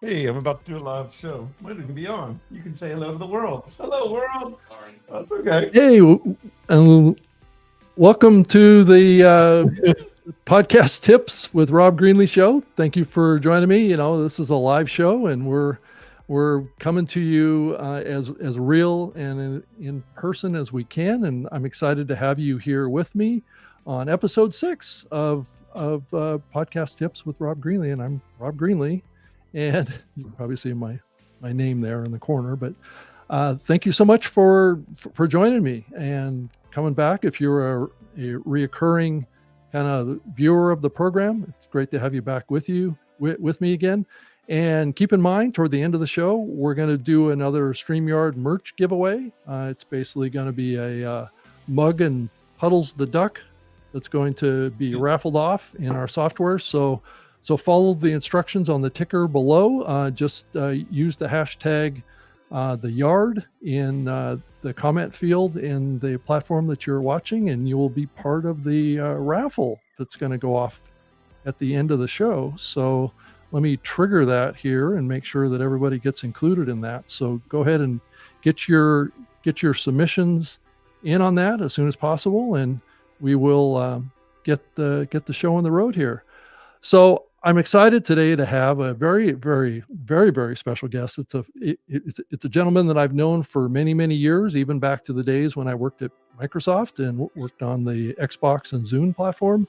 Hey, I'm about to do a live show. Might even be on. You can say hello to the world. Hello, world. Sorry. That's okay. Hey, welcome to the podcast tips with Rob Greenlee show. Thank you for joining me. This is a live show, and we're coming to you as real and in person as we can. And I'm excited to have you here with me on episode 6 of podcast tips with Rob Greenlee. And I'm Rob Greenlee, and you can probably see my name there in the corner, but. Thank you so much for joining me and coming back. If you're a reoccurring kind of viewer of the program, it's great to have you back with me again. And keep in mind, toward the end of the show, we're going to do another StreamYard merch giveaway. It's basically going to be a mug and Puddles the Duck that's going to be raffled off in our software. So follow the instructions on the ticker below. Just use the hashtag the yard in the comment field in the platform that you're watching, and you will be part of the raffle that's going to go off at the end of the show. So let me trigger that here and make sure that everybody gets included in that. So go ahead and get your submissions in on that as soon as possible, and we will get the show on the road here. So I'm excited today to have a very, very, very, very special guest. It's a gentleman that I've known for many, many years, even back to the days when I worked at Microsoft and worked on the Xbox and Zune platform.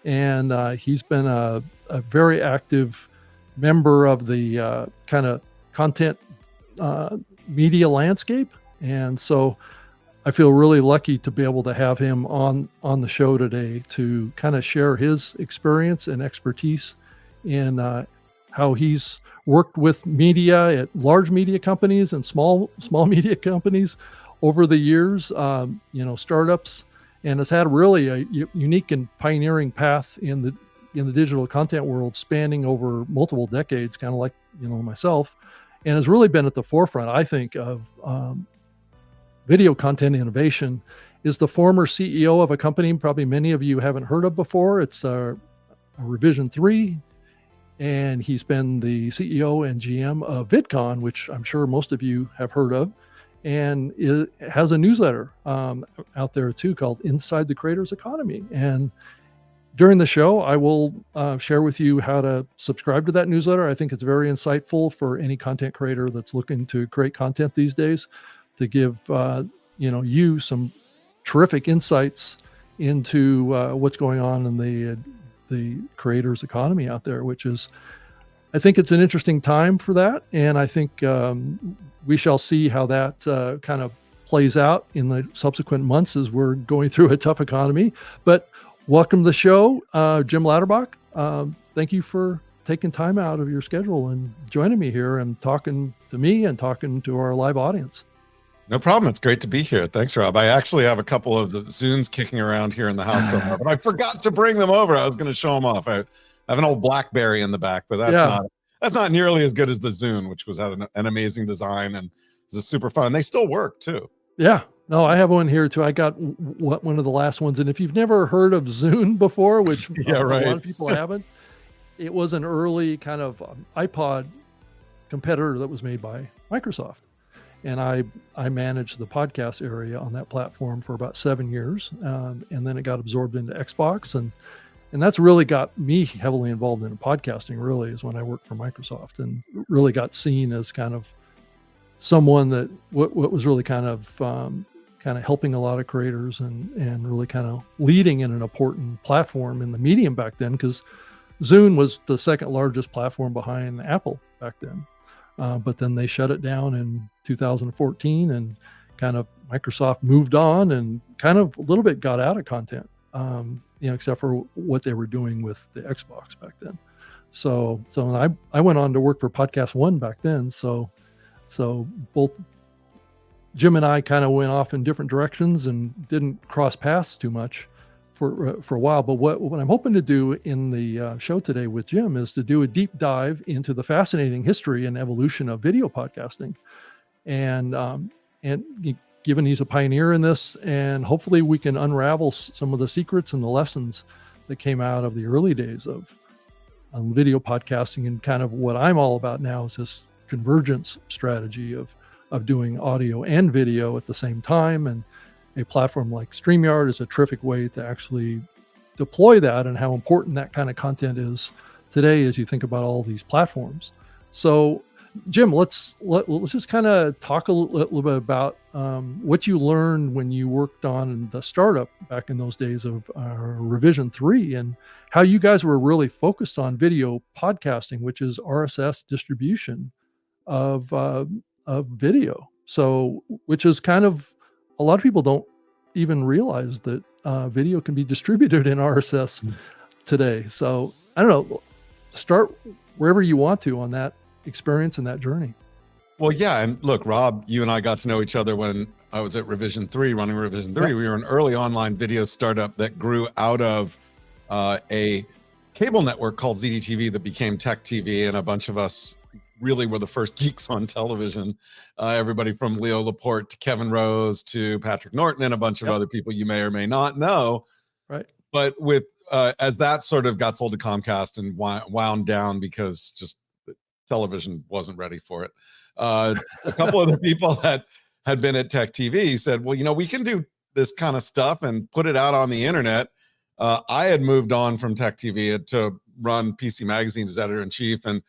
And he's been a very active member of the kind of content media landscape. And so I feel really lucky to be able to have him on the show today to kind of share his experience and expertise in how he's worked with media at large media companies and small media companies over the years, startups, and has had really a unique and pioneering path in the digital content world, spanning over multiple decades, kind of like myself, and has really been at the forefront, I think, of video content innovation. Is the former CEO of a company probably many of you haven't heard of before. It's Revision3. And he's been the CEO and GM of VidCon, which I'm sure most of you have heard of, and it has a newsletter out there too called Inside the Creator's Economy. And during the show, I will share with you how to subscribe to that newsletter. I think it's very insightful for any content creator that's looking to create content these days, to give you some terrific insights into what's going on in the creator's economy out there, which is, I think it's an interesting time for that. And I think we shall see how that kind of plays out in the subsequent months as we're going through a tough economy. But welcome to the show, Jim Louderback. Thank you for taking time out of your schedule and joining me here and talking to me and talking to our live audience. No problem. It's great to be here. Thanks, Rob. I actually have a couple of the Zunes kicking around here in the house somewhere, but I forgot to bring them over. I was going to show them off. I have an old BlackBerry in the back, but that's not nearly as good as the Zune, which had an amazing design and is super fun. They still work too. Yeah. No, I have one here too. I got one of the last ones. And if you've never heard of Zune before, which a lot of people haven't, it was an early kind of iPod competitor that was made by Microsoft. And I managed the podcast area on that platform for about 7 years. And then it got absorbed into Xbox. And that's really got me heavily involved in podcasting, really, is when I worked for Microsoft and really got seen as kind of someone that what was really kind of helping a lot of creators and really kind of leading in an important platform in the medium back then, because Zune was the second largest platform behind Apple back then. But then they shut it down in 2014, and kind of Microsoft moved on and kind of a little bit got out of content, except for what they were doing with the Xbox back then. So I went on to work for Podcast One back then. So both Jim and I kind of went off in different directions and didn't cross paths too much for a while. But what I'm hoping to do in the show today with Jim is to do a deep dive into the fascinating history and evolution of video podcasting, and given he's a pioneer in this, and hopefully we can unravel some of the secrets and the lessons that came out of the early days of video podcasting, and kind of what I'm all about now is this convergence strategy of doing audio and video at the same time. And a platform like StreamYard is a terrific way to actually deploy that, and how important that kind of content is today as you think about all these platforms. So Jim, let's just kind of talk a little bit about what you learned when you worked on the startup back in those days of Revision3, and how you guys were really focused on video podcasting, which is RSS distribution of video. So, which is kind of, a lot of people don't even realize that video can be distributed in RSS today. So I don't know, start wherever you want to on that experience and that journey. Well, yeah. And look, Rob, you and I got to know each other when I was at Revision3, running Revision3. Yep. We were an early online video startup that grew out of a cable network called ZDTV that became Tech TV. And a bunch of us really were the first geeks on television. Everybody from Leo Laporte to Kevin Rose to Patrick Norton and a bunch of other people you may or may not know. Right. But with as that sort of got sold to Comcast and wound down because just television wasn't ready for it. A couple of the people that had been at Tech TV said, well, you know, we can do this kind of stuff and put it out on the internet. I had moved on from Tech TV to run PC Magazine as editor-in-chief. And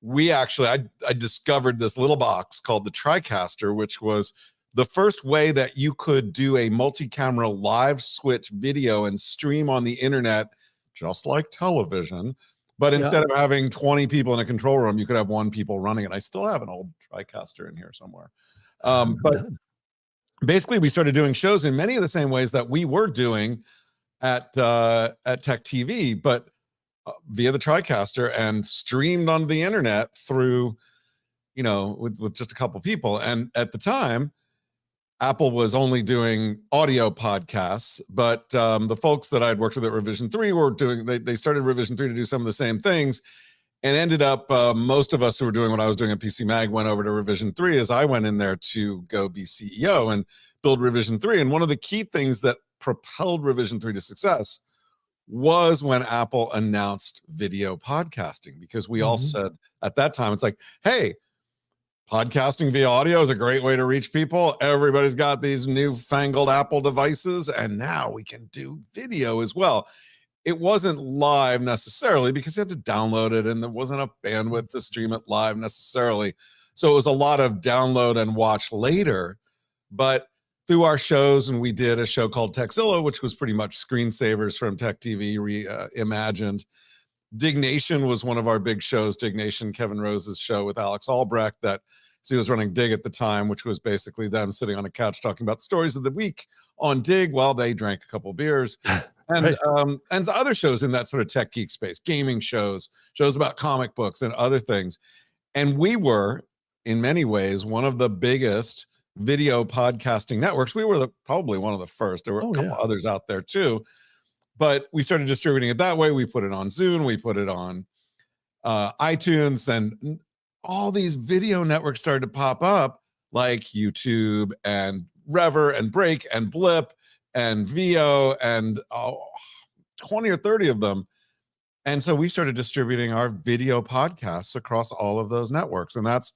we actually, I discovered this little box called the TriCaster, which was the first way that you could do a multi-camera live switch video and stream on the internet, just like television. But instead of having 20 people in a control room, you could have one people running it. I still have an old TriCaster in here somewhere. But basically, we started doing shows in many of the same ways that we were doing at Tech TV, but via the TriCaster, and streamed onto the internet through, you know, with just a couple people. And at the time, Apple was only doing audio podcasts, but the folks that I'd worked with at Revision3 were doing, they started Revision3 to do some of the same things, and ended up, most of us who were doing what I was doing at PC Mag went over to Revision3 as I went in there to go be CEO and build Revision3. And one of the key things that propelled Revision3 to success was when Apple announced video podcasting, because we all said at that time, it's like, hey, podcasting via audio is a great way to reach people. Everybody's got these newfangled Apple devices, and now we can do video as well. It wasn't live necessarily because you had to download it, and there wasn't enough bandwidth to stream it live necessarily. So it was a lot of download and watch later. But through our shows, and we did a show called Techzilla, which was pretty much screensavers from Tech TV reimagined. Dignation was one of our big shows. Dignation, Kevin Rose's show with Alex Albrecht, that he was running Dig at the time, which was basically them sitting on a couch talking about stories of the week on Dig while they drank a couple beers. And and other shows in that sort of tech geek space, gaming shows about comic books and other things. And we were, in many ways, one of the biggest video podcasting networks. We were probably one of the first. There were a couple others out there too, but we started distributing it that way. We put it on Zune, we put it on iTunes, then all these video networks started to pop up, like YouTube and Rever and Break and Blip and VO and 20 or 30 of them. And so we started distributing our video podcasts across all of those networks. And that's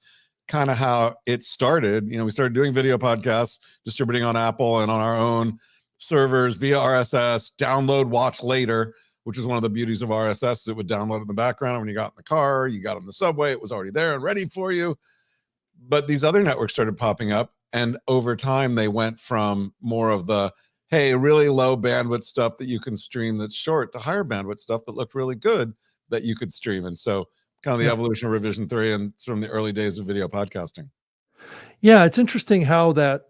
kind of how it started. You know, we started doing video podcasts, distributing on Apple and on our own servers via RSS, download, watch later, which is one of the beauties of RSS. It would download in the background when you got in the car, you got on the subway, it was already there and ready for you. But these other networks started popping up, and over time they went from more of the, hey, really low bandwidth stuff that you can stream that's short, to higher bandwidth stuff that looked really good that you could stream. And so kind of the evolution of Revision3 and from the early days of video podcasting. Yeah, it's interesting how that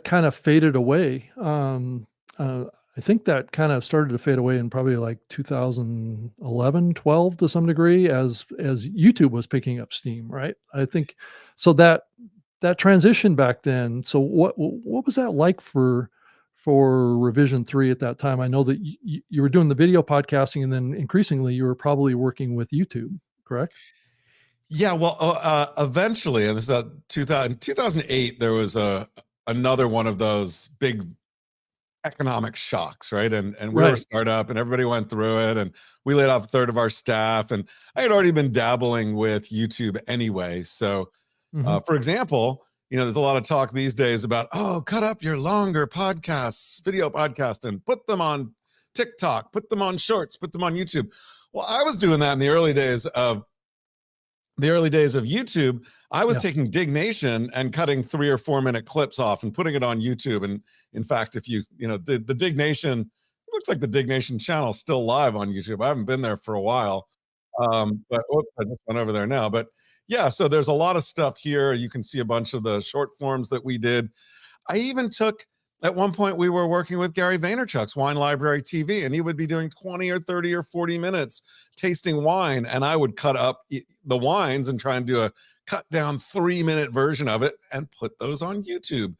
kind of faded away. I think that kind of started to fade away in probably like 2011, 12 to some degree, as YouTube was picking up steam, right? I think so. That transition back then. So what was that like for Revision3 at that time? I know that you were doing the video podcasting, and then increasingly you were probably working with YouTube, correct? Yeah, well, eventually, and this is 2008, there was another one of those big economic shocks, right? And we were a startup and everybody went through it, and we laid off a third of our staff, and I had already been dabbling with YouTube anyway. So for example, there's a lot of talk these days about, oh, cut up your longer podcasts, video podcasts, and put them on TikTok, put them on Shorts, put them on YouTube. Well, I was doing that in the early days of YouTube. I was taking Dignation and cutting 3 or 4 minute clips off and putting it on YouTube. And in fact, if the Dignation, it looks like the Dignation channel is still live on YouTube. I haven't been there for a while. But oops, I just went over there now. But yeah, so there's a lot of stuff here. You can see a bunch of the short forms that we did. I even took, at one point, we were working with Gary Vaynerchuk's Wine Library TV, and he would be doing 20 or 30 or 40 minutes tasting wine. And I would cut up the wines and try and do a cut down 3-minute version of it and put those on YouTube.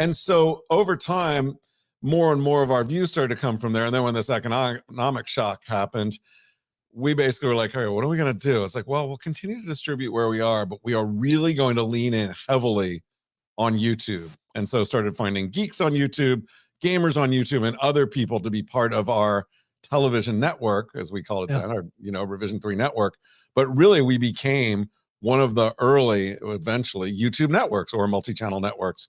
And so over time, more and more of our views started to come from there. And then when this economic shock happened, we basically were like, hey, what are we going to do? It's like, well, we'll continue to distribute where we are, but we are really going to lean in heavily on YouTube. And so started finding geeks on YouTube, gamers on YouTube, and other people to be part of our television network, as we call it then, our Revision3 network. But really, we became one of the early, eventually, YouTube networks or multi-channel networks,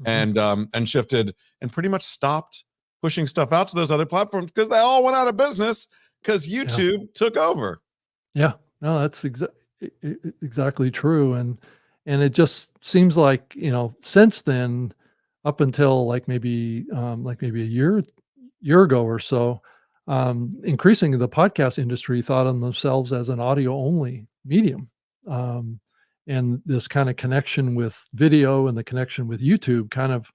and shifted and pretty much stopped pushing stuff out to those other platforms because they all went out of business because YouTube took over. Yeah, no, that's exactly true. And it just seems like, since then, up until like maybe a year ago or so, increasingly the podcast industry thought of themselves as an audio only medium. And this kind of connection with video and the connection with YouTube kind of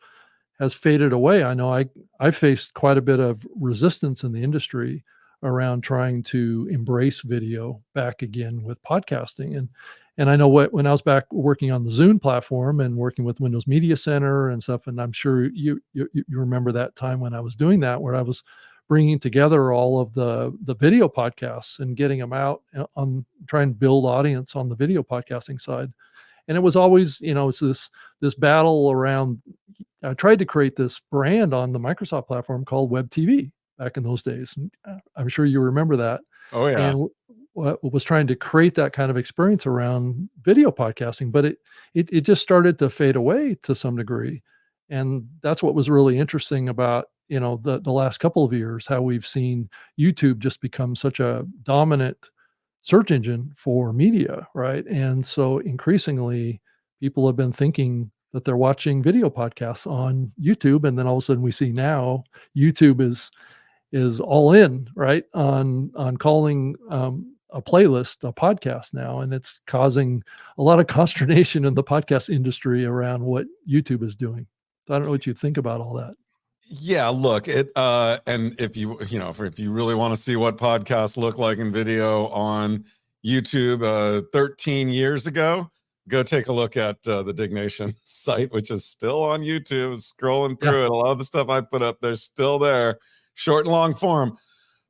has faded away. I know I faced quite a bit of resistance in the industry around trying to embrace video back again with podcasting. And I know when I was back working on the Zune platform and working with Windows Media Center and stuff, and I'm sure you remember that time when I was doing that, where I was bringing together all of the video podcasts and getting them out on trying to build audience on the video podcasting side. And it was always, it's this battle around. I tried to create this brand on the Microsoft platform called Web TV back in those days. I'm sure you remember that. Oh yeah. And was trying to create that kind of experience around video podcasting, but it just started to fade away to some degree. And that's what was really interesting about, the last couple of years, how we've seen YouTube just become such a dominant search engine for media, right? And so increasingly people have been thinking that they're watching video podcasts on YouTube. And then all of a sudden we see now YouTube is all in, right, on calling a playlist a podcast now, and it's causing a lot of consternation in the podcast industry around what YouTube is doing. So I don't know what you think about all that. Yeah, look, and if you really want to see what podcasts look like in video on YouTube 13 years ago, go take a look at the Dignation site, which is still on YouTube. Scrolling through it, a lot of the stuff I put up there's still there, short and long form.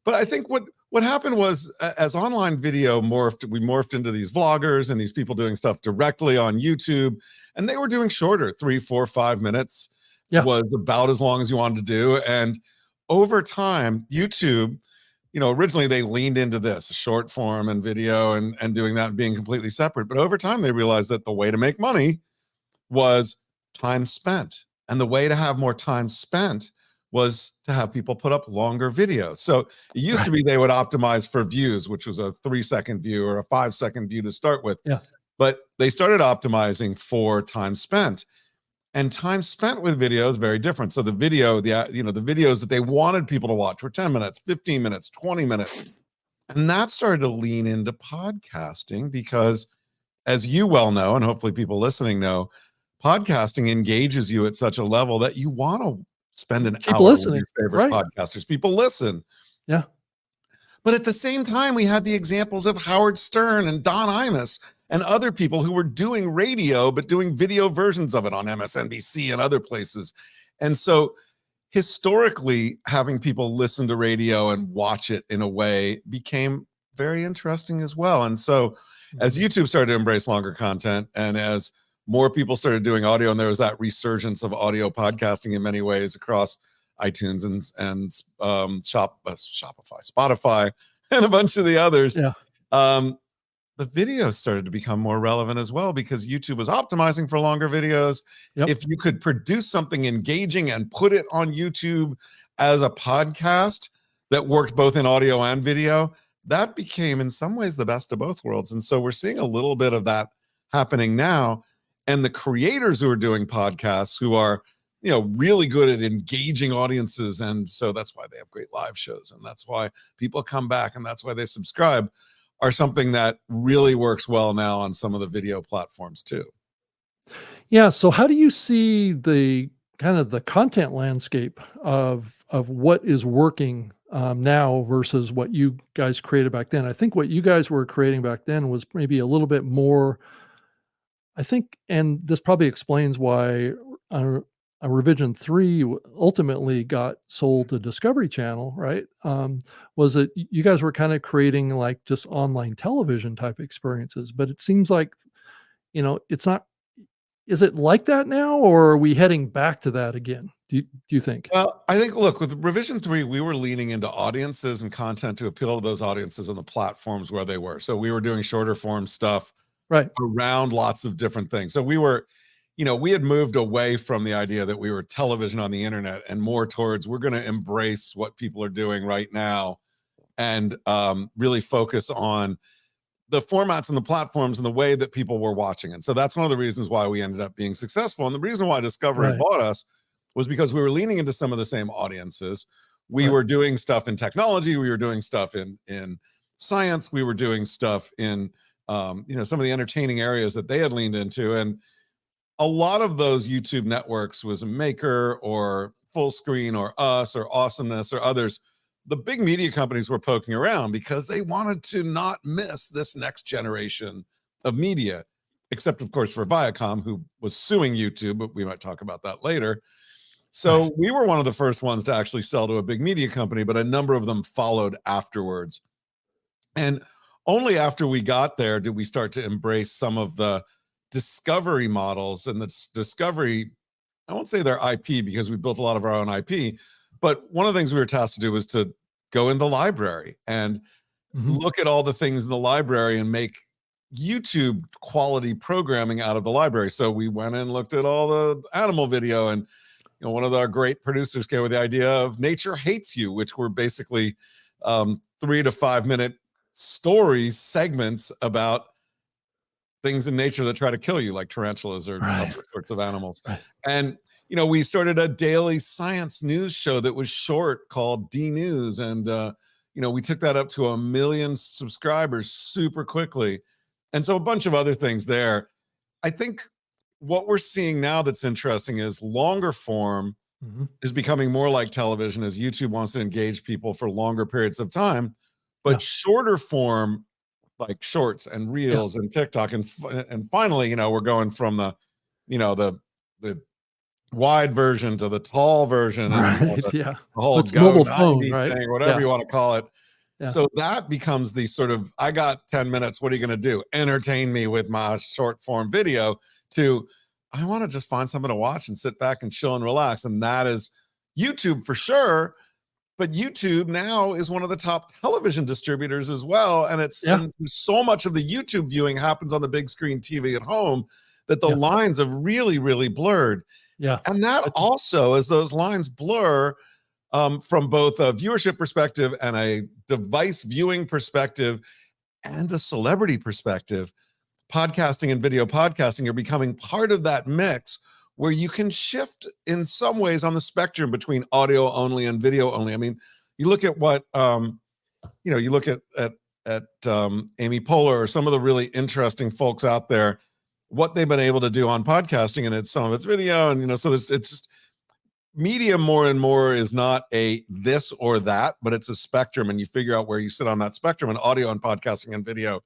But I think what happened was, as online video we morphed into these vloggers and these people doing stuff directly on YouTube, and they were doing shorter, 3, 4, 5 minutes. Was about as long as you wanted to do. And over time, YouTube, originally they leaned into this short form and video and doing that and being completely separate. But over time, they realized that the way to make money was time spent. And the way to have more time spent was to have people put up longer videos. So it used to be they would optimize for views, which was a 3-second view or a 5-second view to start with. Yeah. But they started optimizing for time spent. And time spent with video is very different. So the videos that they wanted people to watch were 10 minutes, 15 minutes, 20 minutes. And that started to lean into podcasting because, as you well know, and hopefully people listening know, podcasting engages you at such a level that you want to spend an hour with your favorite podcasters. People listen. Yeah. But at the same time, we had the examples of Howard Stern and Don Imus and other people who were doing radio, but doing video versions of it on MSNBC and other places. And so historically, having people listen to radio and watch it in a way became very interesting as well. And so as YouTube started to embrace longer content, and as more people started doing audio, and there was that resurgence of audio podcasting in many ways across iTunes and Shopify, Spotify, and a bunch of the others. Yeah. The videos started to become more relevant as well because YouTube was optimizing for longer videos. Yep. If you could produce something engaging and put it on YouTube as a podcast that worked both in audio and video, that became in some ways the best of both worlds. And so we're seeing a little bit of that happening now. And the creators who are doing podcasts, who are, really good at engaging audiences, and so that's why they have great live shows, and that's why people come back, and that's why they subscribe, are something that really works well now on some of the video platforms too. Yeah. So how do you see the kind of the content landscape of what is working now versus what you guys created back then? I think what you guys were creating back then was maybe a little bit more, I think, and this probably explains why a Revision3 ultimately got sold to Discovery Channel, right? Was that you guys were kind of creating like just online television type experiences, but it seems like, it's not. Is it like that now, or are we heading back to that again? Do you think? Well, I think, look, with Revision3, we were leaning into audiences and content to appeal to those audiences on the platforms where they were. So we were doing shorter form stuff Right. around lots of different things. So we were, we had moved away from the idea that we were television on the internet and more towards we're going to embrace what people are doing right now and really focus on the formats and the platforms and the way that people were watching it. So that's one of the reasons why we ended up being successful. And the reason why Discovery Right. bought us was because we were leaning into some of the same audiences. We Right. were doing stuff in technology. We were doing stuff in science. We were doing stuff in, some of the entertaining areas that they had leaned into. And a lot of those YouTube networks was Maker or Full Screen or Us or Awesomeness or others. The big media companies were poking around because they wanted to not miss this next generation of media, except of course for Viacom, who was suing YouTube, but we might talk about that later. So we were one of the first ones to actually sell to a big media company, but a number of them followed afterwards. And only after we got there did we start to embrace some of the discovery models and the discovery, I won't say they're IP because we built a lot of our own IP, but one of the things we were tasked to do was to go in the library and look at all the things in the library and make YouTube quality programming out of the library. So we went and looked at all the animal video, and one of our great producers came with the idea of Nature Hates You, which were basically 3 to 5 minute stories, segments about things in nature that try to kill you, like tarantulas or other sorts of animals. And we started a daily science news show that was short called D News. And, we took that up to 1 million subscribers super quickly. And so a bunch of other things there. I think what we're seeing now that's interesting is longer form is becoming more like television as YouTube wants to engage people for longer periods of time. But shorter form, like shorts and reels and TikTok. And finally, we're going from the wide version to the tall version, and the whole mobile phone, thing, or whatever you want to call it. So that becomes the sort of, I got 10 minutes, what are you going to do? Entertain me with my short form video, to I want to just find something to watch and sit back and chill and relax. And that is YouTube for sure. But YouTube now is one of the top television distributors as well. And and so much of the YouTube viewing happens on the big screen TV at home that the lines have really, really blurred. And that also, as those lines blur from both a viewership perspective and a device viewing perspective and a celebrity perspective, podcasting and video podcasting are becoming part of that mix, where you can shift in some ways on the spectrum between audio only and video only. I mean, you look at what, you look at Amy Poehler or some of the really interesting folks out there, what they've been able to do on podcasting, and some of it's video. And, so it's just media more and more is not a this or that, but it's a spectrum, and you figure out where you sit on that spectrum, and audio and podcasting and video,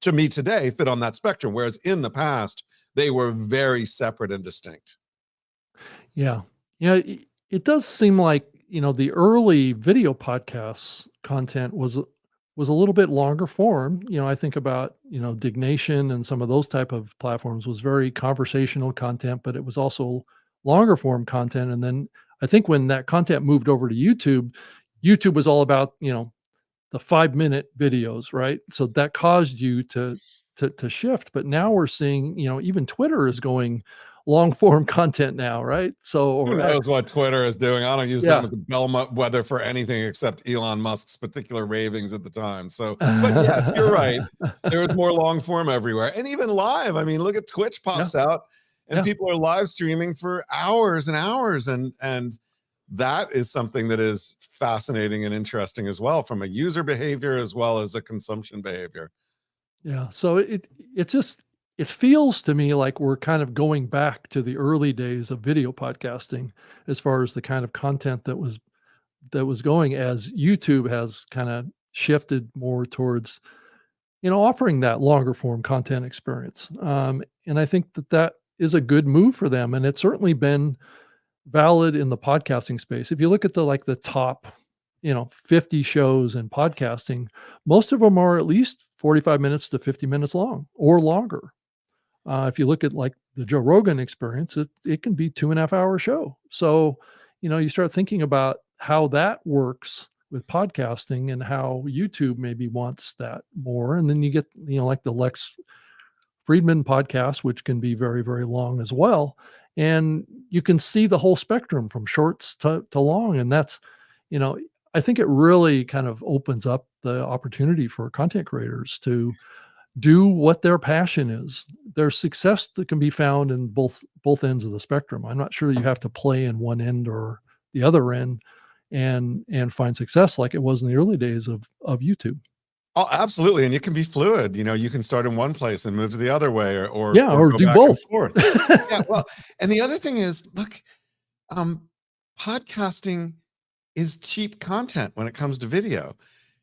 to me today, fit on that spectrum. Whereas in the past, they were very separate and distinct. Yeah. It does seem like, the early video podcasts content was a little bit longer form. I think about, Dignation and some of those type of platforms was very conversational content, but it was also longer form content. And then I think when that content moved over to YouTube, YouTube was all about, the 5-minute videos, right? So that caused you to shift. But now we're seeing, even Twitter is going long form content now, right? So, Who or knows X. what Twitter is doing? I don't use them Yeah. as a bellwether for anything except Elon Musk's particular ravings at the time. So, but yes, you're right. There is more long form everywhere, and even live. I mean, look at Twitch Yeah. pops out, and Yeah. people are live streaming for hours and hours, and that is something that is fascinating and interesting as well, from a user behavior as well as a consumption behavior. Yeah. So it's just, it feels to me like we're kind of going back to the early days of video podcasting as far as the kind of content that was going, as YouTube has kind of shifted more towards, offering that longer form content experience. And I think that is a good move for them. And it's certainly been valid in the podcasting space. If you look at the top, 50 shows in podcasting, most of them are at least 45 minutes to 50 minutes long or longer. If you look at like the Joe Rogan experience, it can be 2.5 hour show. So, you start thinking about how that works with podcasting and how YouTube maybe wants that more. And then you get, like the Lex Friedman podcast, which can be very, very long as well. And you can see the whole spectrum from shorts to long. And that's, I think it really kind of opens up the opportunity for content creators to do what their passion is. There's success that can be found in both ends of the spectrum. I'm not sure you have to play in one end or the other end and find success like it was in the early days of YouTube. Oh, absolutely. And you can be fluid. You can start in one place and move to the other way, or or go do back both. and forth. Yeah. Well, and the other thing is, look, podcasting is cheap content when it comes to video.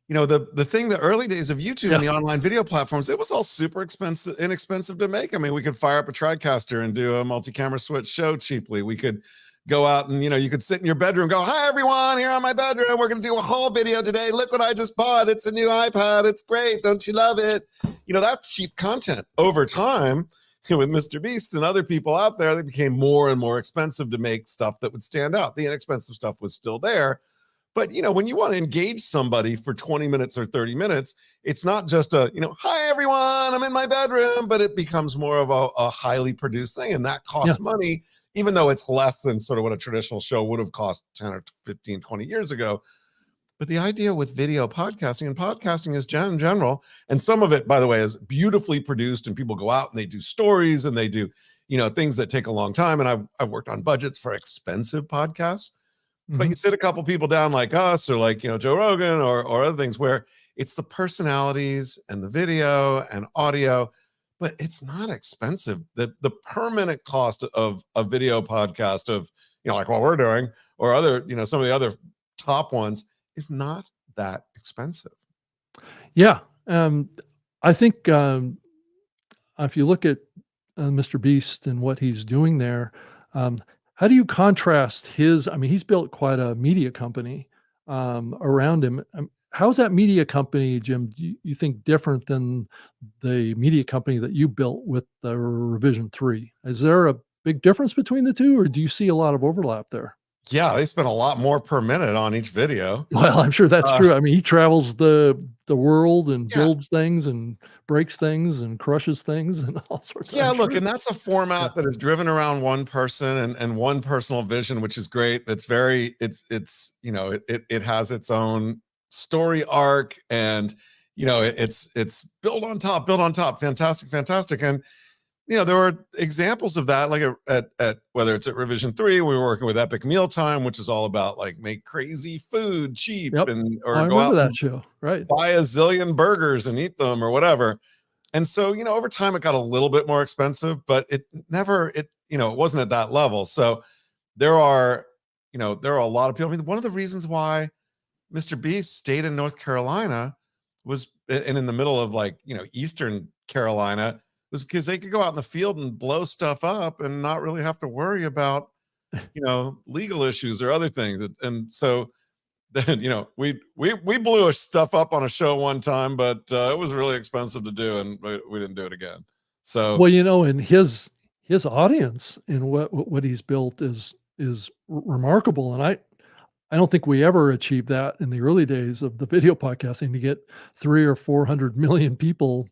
The early days of YouTube and the online video platforms, it was all super inexpensive to make. I mean, we could fire up a TriCaster and do a multi-camera switch show cheaply. We could go out and, you could sit in your bedroom, go, hi, everyone, here on my bedroom. We're going to do a whole video today. Look what I just bought. It's a new iPad. It's great. Don't you love it? That's cheap content. Over time, with Mr. Beast and other people out there, they became more and more expensive to make stuff that would stand out. The inexpensive stuff was still there. But, when you want to engage somebody for 20 minutes or 30 minutes, it's not just a, hi, everyone, I'm in my bedroom, but it becomes more of a highly produced thing. And that costs money, even though it's less than sort of what a traditional show would have cost 10 or 15, 20 years ago. But the idea with video podcasting, and podcasting is in general, and some of it, by the way, is beautifully produced, and people go out and they do stories and they do, things that take a long time. And I've worked on budgets for expensive podcasts. But you sit a couple people down like us, or like, Joe Rogan or other things, where it's the personalities and the video and audio, but it's not expensive. The per minute cost of a video podcast of, like what we're doing, or other, some of the other top ones, is not that expensive. Yeah. I think if you look at Mr. Beast and what he's doing there, how do you contrast he's built quite a media company around him. How's that media company, Jim, do you think different than the media company that you built with the Revision3? Is there a big difference between the two, or do you see a lot of overlap there? Yeah, they spend a lot more per minute on each video. Well, I'm sure that's true. I mean, he travels the world and builds things and breaks things and crushes things and all sorts of things. Look, and that's a format that is driven around one person and one personal vision, which is great. It's very, it has its own story arc, and it's built on top, fantastic. And there were examples of that, like at whether it's at Revision3, we were working with Epic Mealtime, which is all about like make crazy food cheap, or I go out that show, right? Buy a zillion burgers and eat them or whatever. And so, over time it got a little bit more expensive, but it wasn't at that level. So there are a lot of people. I mean, one of the reasons why Mr. Beast stayed in North Carolina was, and in the middle of like, Eastern Carolina, was because they could go out in the field and blow stuff up and not really have to worry about, legal issues or other things. And so then, we blew stuff up on a show one time, but it was really expensive to do, and we didn't do it again. So, well, and his audience and what he's built is remarkable. And I don't think we ever achieved that in the early days of the video podcasting, to get 300 or 400 million people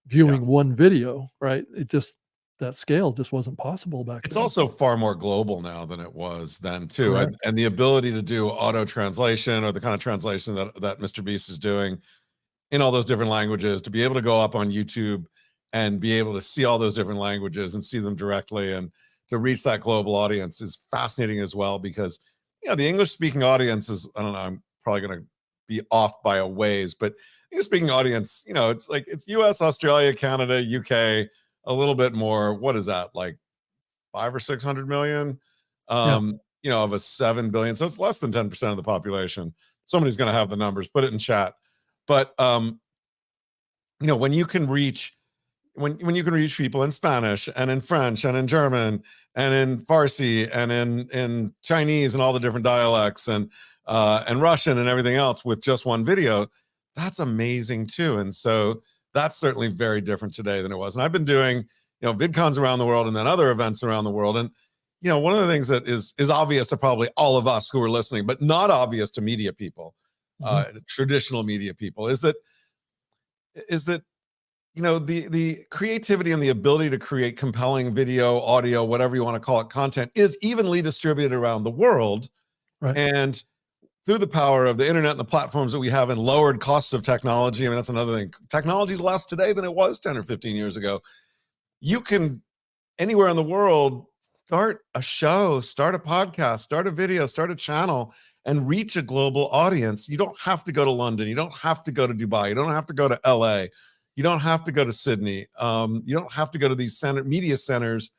viewing one video, right? That scale just wasn't possible back It's then. also far more global now than it was then too. Correct. And the ability to do auto translation, or the kind of translation that Mr. Beast is doing in all those different languages, to be able to go up on YouTube and be able to see all those different languages and see them directly, and to reach that global audience is fascinating as well, because, the English speaking audience is, I don't know, I'm probably going to be off by a ways, but English speaking audience, it's like, it's US, Australia, Canada, UK, a little bit more. What is that, like 500 or 600 million, of a 7 billion. So it's less than 10% of the population. Somebody's going to have the numbers, put it in chat. But, when you can reach, when you can reach people in Spanish and in French and in German and in Farsi and in Chinese and all the different dialects, and Russian and everything else with just one video, that's amazing too. And so that's certainly very different today than it was. And I've been doing, VidCons around the world, and then other events around the world. And, one of the things that is obvious to probably all of us who are listening, but not obvious to media people, traditional media people, is that the creativity and the ability to create compelling video, audio, whatever you want to call it, content, is evenly distributed around the world. Right. And through the power of the internet and the platforms that we have, and lowered costs of technology, I mean, that's another thing. Technology is less today than it was 10 or 15 years ago. You can, anywhere in the world, start a show, start a podcast, start a video, start a channel, and reach a global audience. You don't have to go to London. You don't have to go to Dubai. You don't have to go to LA. You don't have to go to Sydney. You don't have to go to these media centers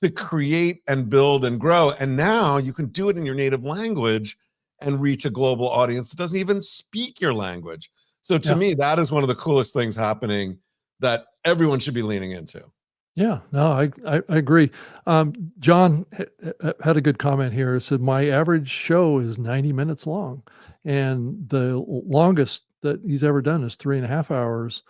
to create and build and grow. And now you can do it in your native language and reach a global audience that doesn't even speak your language. So to me, that is one of the coolest things happening that everyone should be leaning into. Yeah, no, I agree. John had a good comment here. It said, my average show is 90 minutes long, and the longest that he's ever done is 3.5 hours.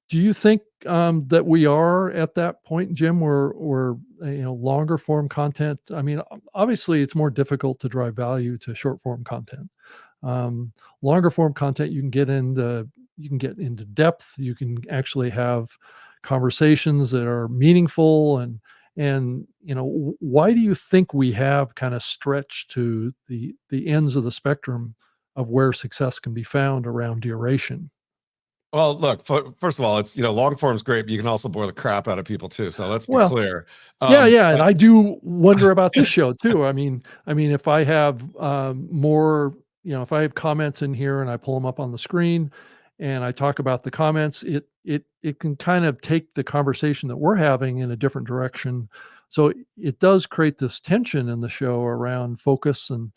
Do you think that we are at that point, Jim, where longer form content? I mean, obviously, it's more difficult to drive value to short form content. Longer form content, you can get into depth. You can actually have conversations that are meaningful, and why do you think we have kind of stretched to the ends of the spectrum of where success can be found around duration? Well, look, first of all, it's, long form is great, but you can also bore the crap out of people too. So let's be clear. Yeah. And I do wonder about this show too. I mean, if I have more, if I have comments in here and I pull them up on the screen and I talk about the comments, it can kind of take the conversation that we're having in a different direction. So it does create this tension in the show around focus and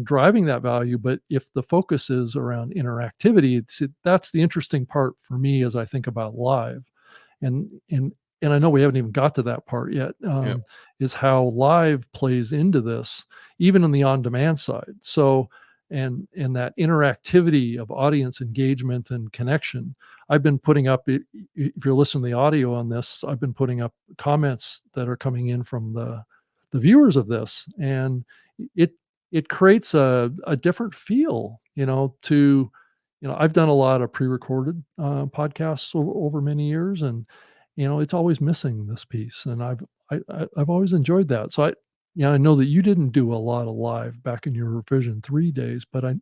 driving that value. But if the focus is around interactivity, that's the interesting part for me as I think about live. And I know we haven't even got to that part yet, is how live plays into this, even on the on-demand side. So, and that interactivity of audience engagement and connection. I've been putting up, if you're listening to the audio on this, I've been putting up comments that are coming in from the viewers of this, and it creates a different feel, I've done a lot of pre-recorded podcasts over many years, and it's always missing this piece, and I've always enjoyed that. So I know that you didn't do a lot of live back in your Revision3 days, but I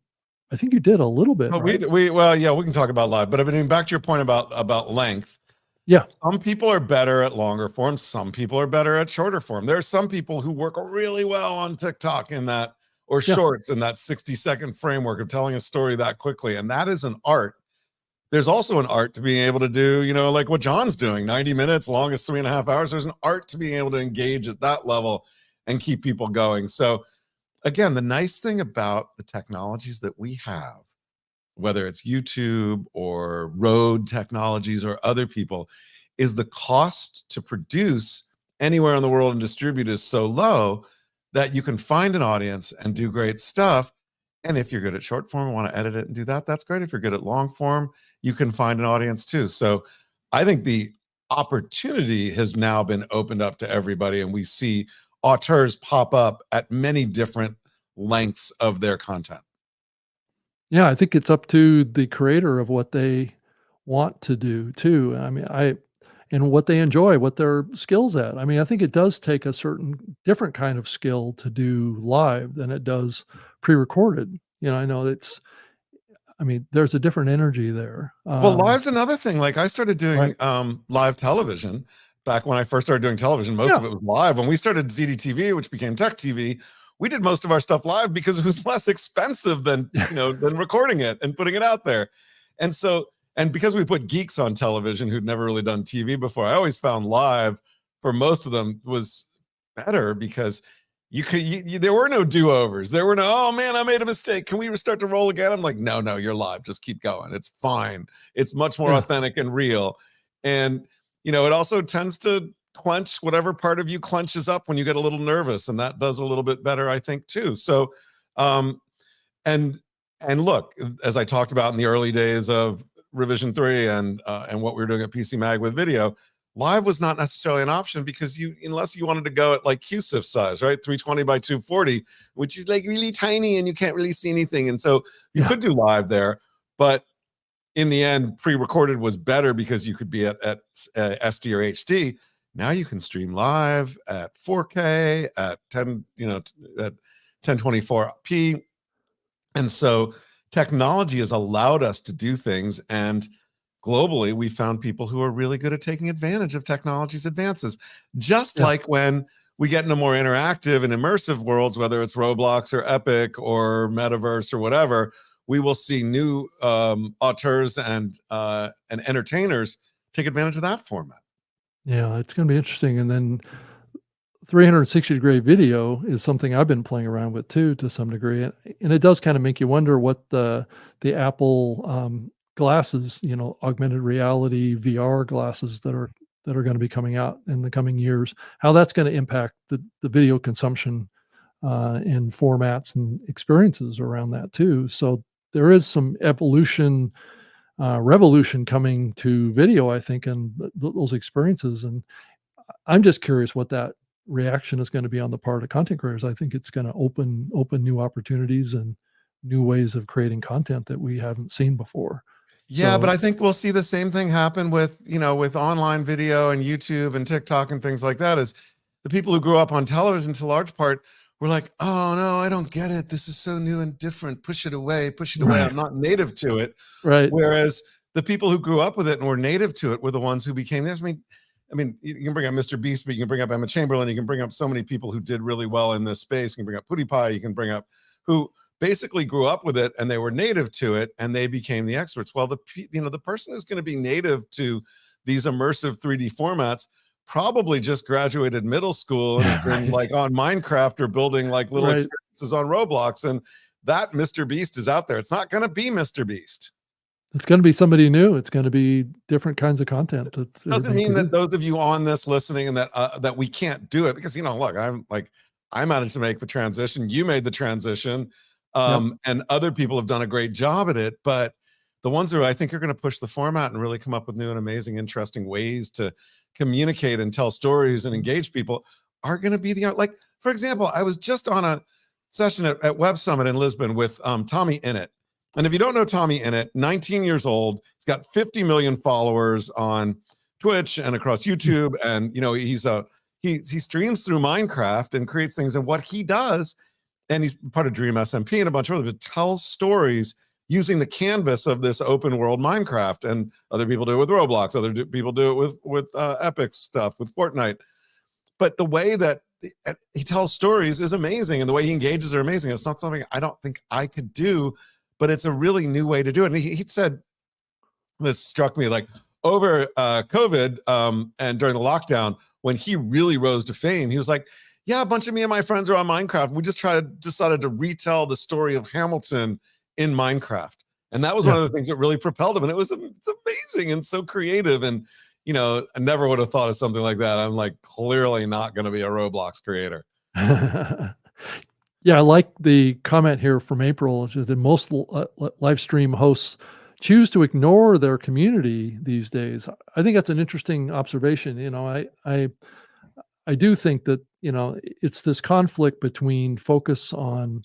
think you did a little bit. Well, right? we can talk about live, but I mean, back to your point about length. Yeah. Some people are better at longer form. Some people are better at shorter form. There are some people who work really well on TikTok in that, or shorts in that 60-second framework of telling a story that quickly. And that is an art. There's also an art to being able to do, like what John's doing, 90 minutes, longest 3.5 hours. There's an art to being able to engage at that level and keep people going. So again, the nice thing about the technologies that we have, whether it's YouTube or Rode technologies or other people, is the cost to produce anywhere in the world and distribute is so low that you can find an audience and do great stuff. And if you're good at short form and want to edit it and do that, that's great. If you're good at long form, you can find an audience too. So I think the opportunity has now been opened up to everybody, and we see auteurs pop up at many different lengths of their content. Yeah, I think it's up to the creator of what they want to do too. I mean, and what they enjoy, what their skills at. I mean, I think it does take a certain different kind of skill to do live than it does pre-recorded. I know I mean, there's a different energy there. Well, live's another thing. Like I started doing Right. live television back when I first started doing television. Most Yeah. of it was live. When we started ZDTV, which became Tech TV, we did most of our stuff live because it was less expensive than than recording it and putting it out there. And so, and because we put geeks on television who'd never really done TV before, I always found live for most of them was better because there were no do-overs. There were no, oh man, I made a mistake, can we restart to roll again? I'm like, no, you're live, just keep going, it's fine. It's much more authentic and real. And it also tends to clench whatever part of you clenches up when you get a little nervous, and that does a little bit better, I think, too. So and look, as I talked about in the early days of Revision 3 and what we were doing at PC Mag with video, live was not necessarily an option because unless you wanted to go at like QSIF size, right? 320 by 240, which is like really tiny and you can't really see anything. And so you could do live there, but in the end, pre-recorded was better because you could be at SD or HD. Now you can stream live at 4K at 1024p. And so technology has allowed us to do things, and globally, we found people who are really good at taking advantage of technology's advances. Just like when we get into more interactive and immersive worlds, whether it's Roblox or Epic or Metaverse or whatever, we will see new auteurs and entertainers take advantage of that format. Yeah, it's going to be interesting. And then 360-degree video is something I've been playing around with too, to some degree, and it does kind of make you wonder what the Apple glasses, augmented reality VR glasses that are going to be coming out in the coming years, how that's going to impact the video consumption and formats and experiences around that too. So there is some revolution coming to video, I think, and those experiences. And I'm just curious what that reaction is going to be on the part of content creators. I think it's going to open new opportunities and new ways of creating content that we haven't seen before. Yeah, but I think we'll see the same thing happen with, with online video and YouTube and TikTok and things like that. Is the people who grew up on television, to large part, were like, oh no, I don't get it. This is so new and different. Push it away, push it away. I'm not native to it. Right. Whereas the people who grew up with it and were native to it were the ones who became this. I mean, you can bring up Mr. Beast, but you can bring up Emma Chamberlain. You can bring up so many people who did really well in this space. You can bring up PewDiePie. You can bring up who basically grew up with it and they were native to it and they became the experts. Well, the person who's going to be native to these immersive 3D formats probably just graduated middle school and has been like on Minecraft or building like little experiences on Roblox. And that Mr. Beast is out there. It's not going to be Mr. Beast. It's going to be somebody new. It's going to be different kinds of content. Doesn't mean that those of you on this listening and that we can't do it, because look, I managed to make the transition. You made the transition, and other people have done a great job at it. But the ones who I think are going to push the format and really come up with new and amazing, interesting ways to communicate and tell stories and engage people are going to be like, for example, I was just on a session at Web Summit in Lisbon with Tommy Innit. And if you don't know Tommy Innit, 19 years old, he's got 50 million followers on Twitch and across YouTube. And, he streams through Minecraft and creates things. And what he does, and he's part of Dream SMP and a bunch of other, but tells stories using the canvas of this open world Minecraft. And other people do it with Roblox. Other people do it with Epic stuff, with Fortnite. But the way that he tells stories is amazing. And the way he engages are amazing. It's not something I don't think I could do, but it's a really new way to do it. And he said, this struck me, like over COVID and during the lockdown, when he really rose to fame, he was like, yeah, a bunch of me and my friends are on Minecraft. We just decided to retell the story of Hamilton in Minecraft. And that was one of the things that really propelled him. And it's amazing and so creative. And, I never would have thought of something like that. I'm like, clearly not going to be a Roblox creator. Yeah, I like the comment here from April, which is that most live stream hosts choose to ignore their community these days. I think that's an interesting observation. I do think that, it's this conflict between focus on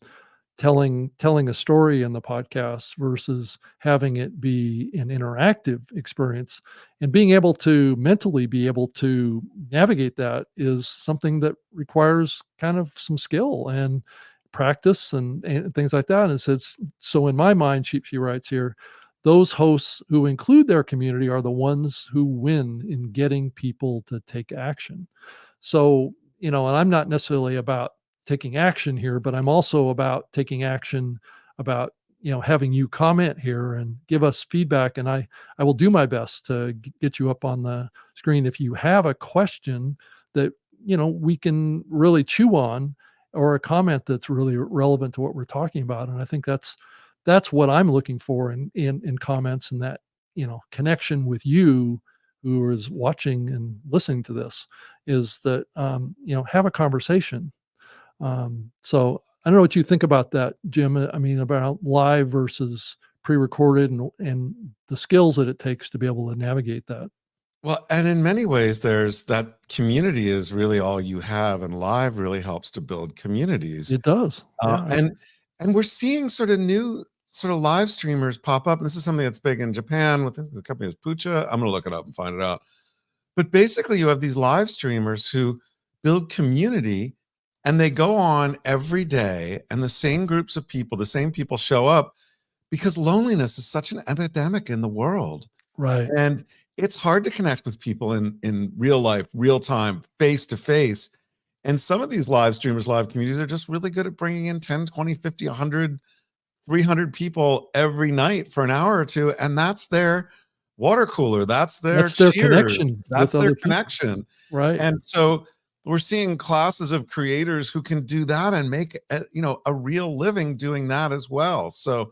telling a story in the podcast versus having it be an interactive experience, and being able to mentally be able to navigate that is something that requires kind of some skill and practice and things like that. And so in my mind, she writes here, those hosts who include their community are the ones who win in getting people to take action. So, and I'm not necessarily about taking action here, but I'm also about taking action about, having you comment here and give us feedback. And I will do my best to get you up on the screen. If you have a question that, we can really chew on, or a comment that's really relevant to what we're talking about. And I think that's what I'm looking for in comments, and that, connection with you who is watching and listening to this, is that, have a conversation. So I don't know what you think about that, Jim. I mean, about live versus pre-recorded, and the skills that it takes to be able to navigate that. Well, and in many ways, there's that community is really all you have, and live really helps to build communities. It does. Yeah. And we're seeing sort of new sort of live streamers pop up. And this is something that's big in Japan with the company is Pucha. I'm going to look it up and find it out. But basically, you have these live streamers who build community, and they go on every day, and the same groups of people, the same people show up, because loneliness is such an epidemic in the world. Right. And it's hard to connect with people in real life, real time, face to face. And some of these live streamers, live communities are just really good at bringing in 10, 20, 50, 100, 300 people every night for an hour or two. And that's their water cooler. That's their connection. That's their connection. Right. And so we're seeing classes of creators who can do that and make a real living doing that as well. So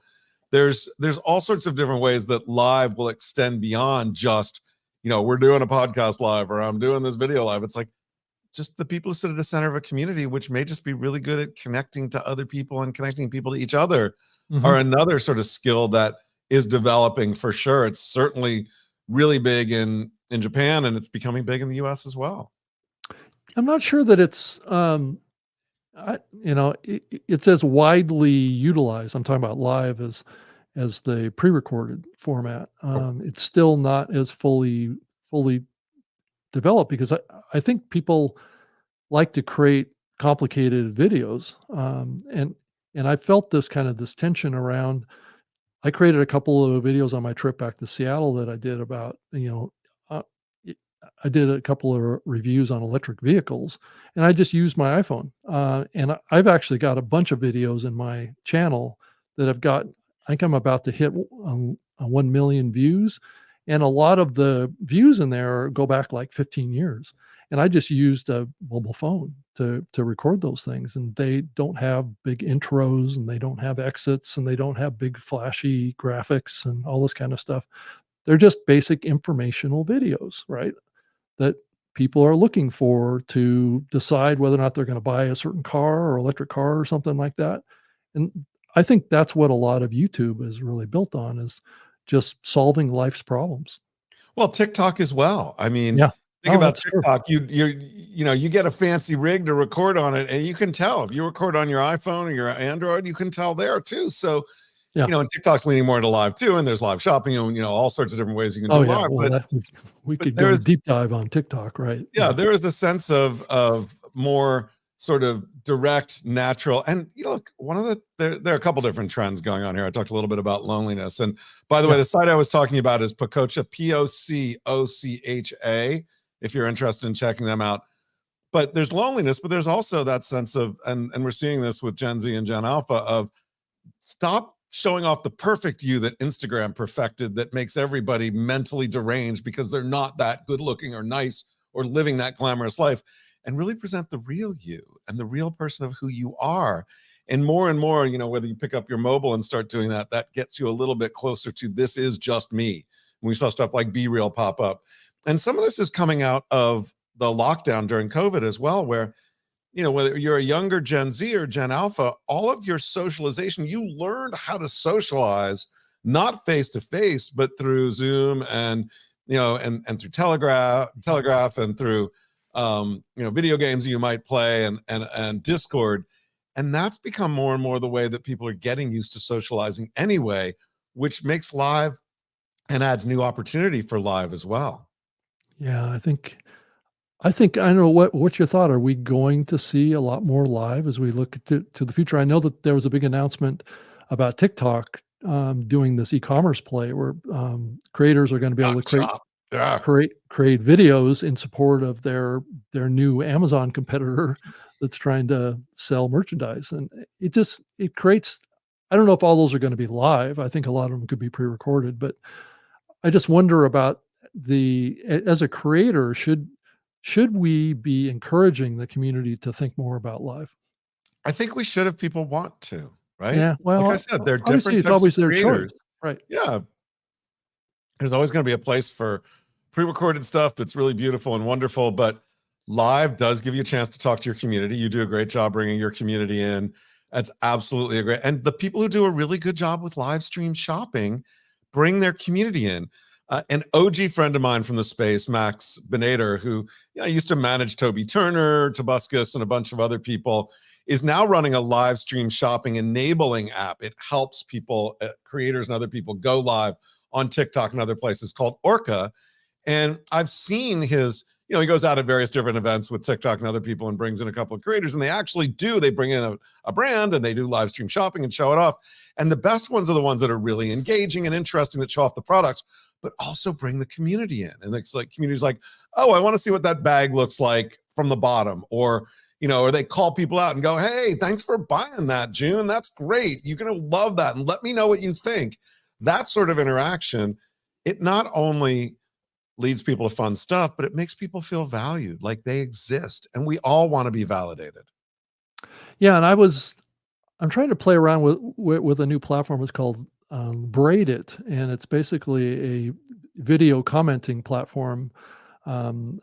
there's all sorts of different ways that live will extend beyond just, we're doing a podcast live, or I'm doing this video live. It's like just the people who sit at the center of a community, which may just be really good at connecting to other people and connecting people to each other, are another sort of skill that is developing for sure. It's certainly really big in Japan, and it's becoming big in the US as well. I'm not sure that it's, it's as widely utilized. I'm talking about live as the pre-recorded format. It's still not as fully developed, because I think people like to create complicated videos. And I felt this tension around. I created a couple of videos on my trip back to Seattle that I did about, I did a couple of reviews on electric vehicles, and I just used my iPhone. And I've actually got a bunch of videos in my channel that have got, I think I'm about to hit 1 million views. And a lot of the views in there go back like 15 years. And I just used a mobile phone to record those things. And they don't have big intros, and they don't have exits, and they don't have big flashy graphics and all this kind of stuff. They're just basic informational videos, right? That people are looking for to decide whether or not they're going to buy a certain car or electric car or something like that. And I think that's what a lot of YouTube is really built on, is just solving life's problems. Well, TikTok as well. I mean, yeah. Think about TikTok. True. You get a fancy rig to record on it, and you can tell if you record on your iPhone or your Android, you can tell there too. So, and TikTok's leaning more into live too, and there's live shopping, and all sorts of different ways you can do live. Well, we could go deep dive on TikTok, right? Yeah, there is a sense of more sort of direct, natural, and look, there are a couple different trends going on here. I talked a little bit about loneliness, and by the way, the site I was talking about is Pococha, Pococha. If you're interested in checking them out. But there's loneliness, but there's also that sense of, and we're seeing this with Gen Z and Gen Alpha, of stop showing off the perfect you that Instagram perfected, that makes everybody mentally deranged because they're not that good looking or nice or living that glamorous life, and really present the real you and the real person of who you are. And more, whether you pick up your mobile and start doing that, that gets you a little bit closer to this is just me. When we saw stuff like Be Real pop up. And some of this is coming out of the lockdown during COVID as well, where, whether you're a younger Gen Z or Gen Alpha, all of your socialization, you learned how to socialize, not face to face, but through Zoom and, and through Telegraph and through video games you might play, and Discord. And that's become more and more the way that people are getting used to socializing anyway, which makes live and adds new opportunity for live as well. Yeah, I think I know what's your thought. Are we going to see a lot more live as we look to the future? I know that there was a big announcement about TikTok doing this e-commerce play where creators are going to be able to create videos in support of their new Amazon competitor that's trying to sell merchandise, and it creates. I don't know if all those are going to be live. I think a lot of them could be pre-recorded, but I just wonder about as a creator, should we be encouraging the community to think more about live? I think we should if people want to, right? Yeah, well, like I said, they're obviously different it's types always of their creators. choice, right? Yeah, there's always going to be a place for pre-recorded stuff that's really beautiful and wonderful, but live does give you a chance to talk to your community. You do a great job bringing your community in. That's absolutely a great, and the people who do a really good job with live stream shopping bring their community in. An OG friend of mine from the space, Max Benader, who used to manage Toby Turner, Tobuscus, and a bunch of other people, is now running a live stream shopping enabling app. It helps people, creators and other people, go live on TikTok and other places, called Orca. And I've seen his, he goes out at various different events with TikTok and other people and brings in a couple of creators, and they bring in a brand and they do live stream shopping and show it off. And the best ones are the ones that are really engaging and interesting, that show off the products, but also bring the community in. And it's like, community's like, oh, I want to see what that bag looks like from the bottom. Or they call people out and go, hey, thanks for buying that, June. That's great. You're going to love that. And let me know what you think. That sort of interaction, it not only leads people to fun stuff, but it makes people feel valued, like they exist. And we all want to be validated. Yeah, and I'm trying to play around with a new platform. It's called Braid It, and it's basically a video commenting platform. I'm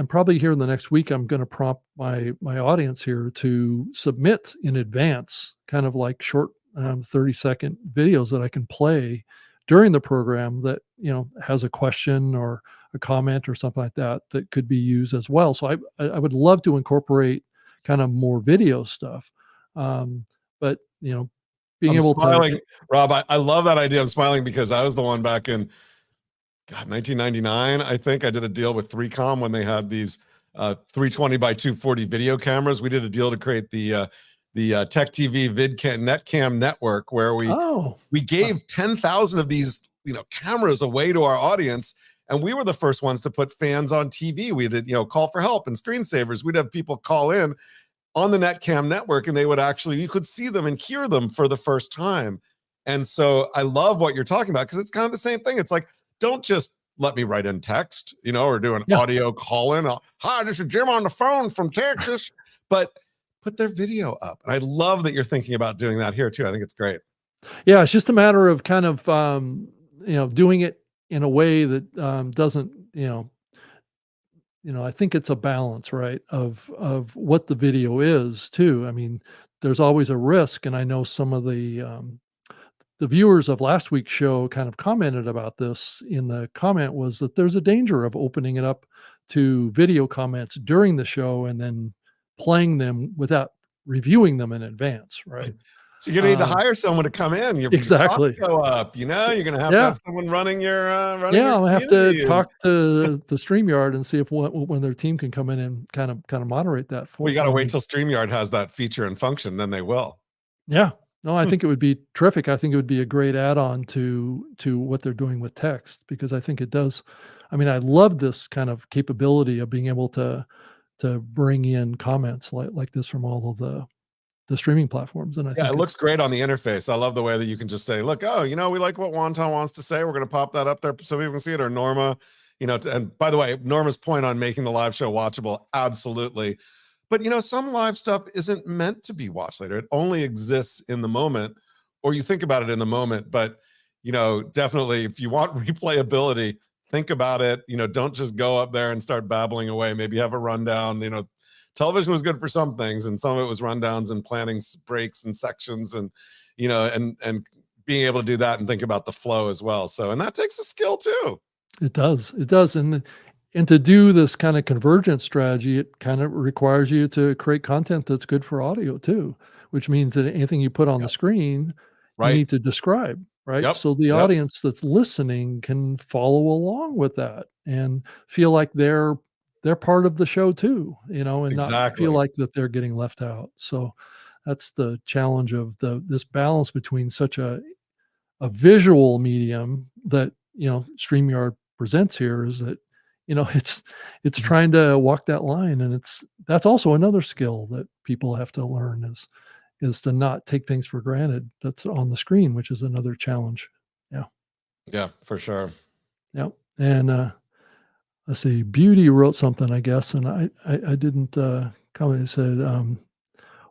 probably here in the next week. I'm going to prompt my audience here to submit in advance, kind of like short 30-second videos that I can play during the program that has a question or a comment or something like that could be used as well. So I would love to incorporate kind of more video stuff, but being able to. Rob, I love that idea. I'm smiling because I was the one back in 1999. I think I did a deal with 3Com when they had these 320 by 240 video cameras. We did a deal to create the Tech TV VidCon Netcam network, where we gave 10,000 of these cameras away to our audience, and we were the first ones to put fans on TV. We did call for help and screensavers. We'd have people call in on the Netcam network, and you could see them and hear them for the first time. And so I love what you're talking about, because it's kind of the same thing. It's like, don't just let me write in text, or do an audio call in. Hi, this is Jim on the phone from Texas, but put their video up. And I love that you're thinking about doing that here too. I think it's great. Yeah, it's just a matter of kind of doing it in a way that doesn't I think it's a balance, right, of what the video is too. I mean, there's always a risk, and I know some of the viewers of last week's show kind of commented about this in the comment, was that there's a danger of opening it up to video comments during the show and then playing them without reviewing them in advance, right? So you're gonna need to hire someone to come in. Your exactly costs go up. You're gonna have someone running your. I'll have to talk to StreamYard and see if when their team can come in and kind of moderate that. Well, you got to wait till StreamYard has that feature and function, then they will. Yeah, no, I think it would be terrific. I think it would be a great add-on to what they're doing with text, because I think it does. I mean, I love this kind of capability of being able to bring in comments like this from all of the streaming platforms. And I think it looks great on the interface. I love the way that you can just say, look, we like what Wonton wants to say. We're going to pop that up there so people can see it. Or Norma, and by the way, Norma's point on making the live show watchable, absolutely. But, some live stuff isn't meant to be watched later. It only exists in the moment, or you think about it in the moment. But, definitely if you want replayability, think about it. Don't just go up there and start babbling away. Maybe have a rundown. Television was good for some things, and some of it was rundowns and planning breaks and sections, and and being able to do that and think about the flow as well. So, and that takes a skill too. It does, and And to do this kind of convergent strategy, it kind of requires you to create content that's good for audio too, which means that anything you put on the screen, you Right. need to describe, right? Yep. So the Yep. audience that's listening can follow along with that and feel like they're part of the show too, and not feel Exactly. like that they're getting left out. So that's the challenge of this balance between such a visual medium that StreamYard presents here is that it's trying to walk that line, and that's also another skill that people have to learn is to not take things for granted that's on the screen, which is another challenge. Yeah. Yeah, for sure. Yeah. And let's see, Beauty wrote something, I guess, and I didn't comment. It said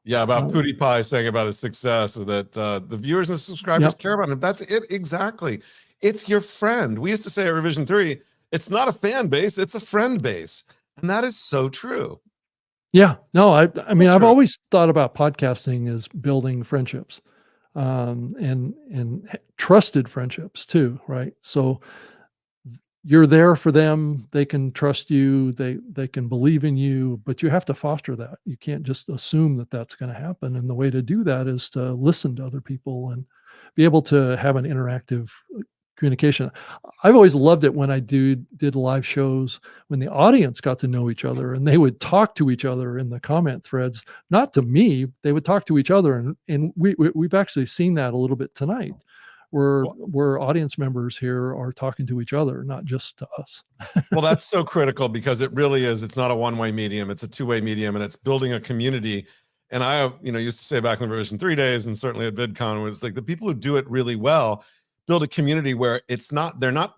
Yeah, about PewDiePie saying about his success that the viewers and the subscribers Yep. care about him. That's it exactly. It's your friend. We used to say at Revision3, it's not a fan base, it's a friend base. And that is so true. Yeah. No, I mean, I've true. always thought about podcasting as building friendships, and trusted friendships too, right? So you're there for them, they can trust you, they can believe in you, but you have to foster that. You can't just assume that that's going to happen, and the way to do that is to listen to other people and be able to have an interactive communication. I've always loved it when I did live shows when the audience got to know each other and they would talk to each other in the comment threads, not to me, they would talk to each other. And we've actually seen that a little bit tonight where audience members here are talking to each other, not just to us. Well, that's so critical because it really is. It's not a one-way medium. It's a two-way medium, and it's building a community. And I, used to say back in the Revision3 days, and certainly at VidCon, it's like the people who do it really well build a community where they're kind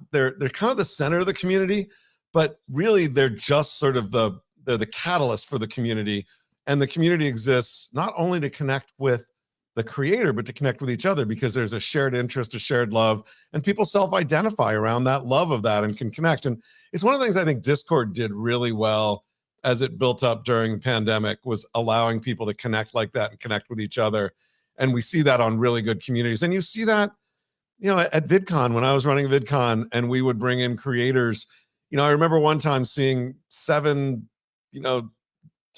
of the center of the community, but really they're just sort of they're the catalyst for the community. And the community exists not only to connect with the creator, but to connect with each other because there's a shared interest, a shared love, and people self-identify around that love of that and can connect. And it's one of the things I think Discord did really well as it built up during the pandemic, was allowing people to connect like that and connect with each other. And we see that on really good communities. And you see that, at VidCon, when I was running VidCon and we would bring in creators, I remember one time seeing 7,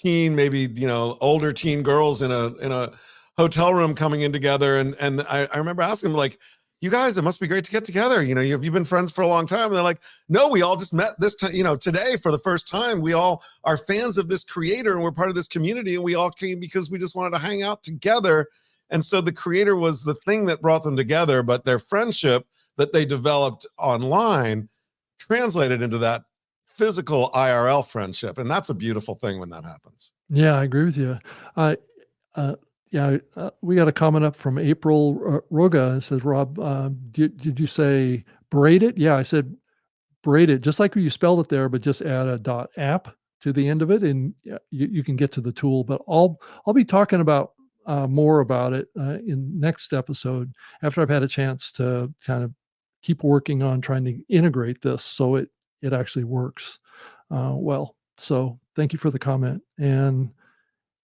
maybe older teen girls in a hotel room coming in together. And I remember asking them, like, you guys, it must be great to get together. You've been friends for a long time. And they're like, no, we all just met this time, today for the first time. We all are fans of this creator and we're part of this community. And we all came because we just wanted to hang out together. And so the creator was the thing that brought them together, but their friendship that they developed online translated into that physical IRL friendship. And that's a beautiful thing when that happens. Yeah, I agree with you. We got a comment up from April Roga. It says, Rob, did you say braid it? Yeah, I said braid it, just like you spelled it there, but just add a .app to the end of it, and you can get to the tool. But I'll be talking about more about it in next episode after I've had a chance to kind of keep working on trying to integrate this so it actually works well. So thank you for the comment. And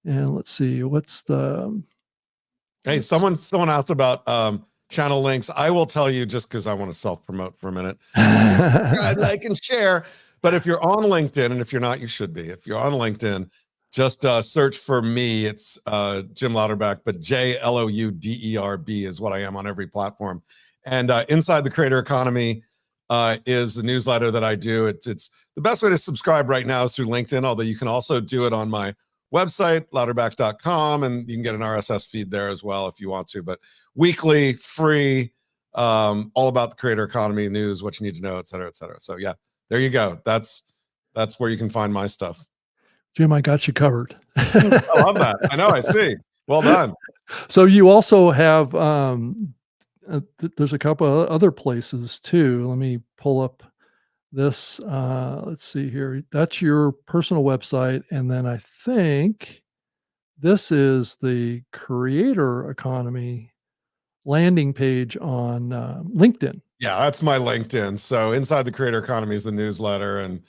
let's see, what's the Hey, someone asked about channel links. I will tell you, just because I want to self-promote for a minute. I'd like and share. But if you're on LinkedIn, and if you're not, you should be. If you're on LinkedIn, just search for me. It's Jim Louderback, but JLOUDERB is what I am on every platform. And Inside the Creator Economy is the newsletter that I do. It's the best way to subscribe right now is through LinkedIn, although you can also do it on my website, louderback.com, and you can get an RSS feed there as well if you want to. But weekly, free, all about the creator economy, news, what you need to know, et cetera, et cetera. So yeah, there you go. That's where you can find my stuff. Jim, I got you covered. I love that. I know, I see. Well done. So you also have, there's a couple of other places too. Let me pull up this. Let's see here. That's your personal website. And then I think this is the creator economy landing page on LinkedIn. Yeah, that's my LinkedIn. So Inside the Creator Economy is the newsletter. And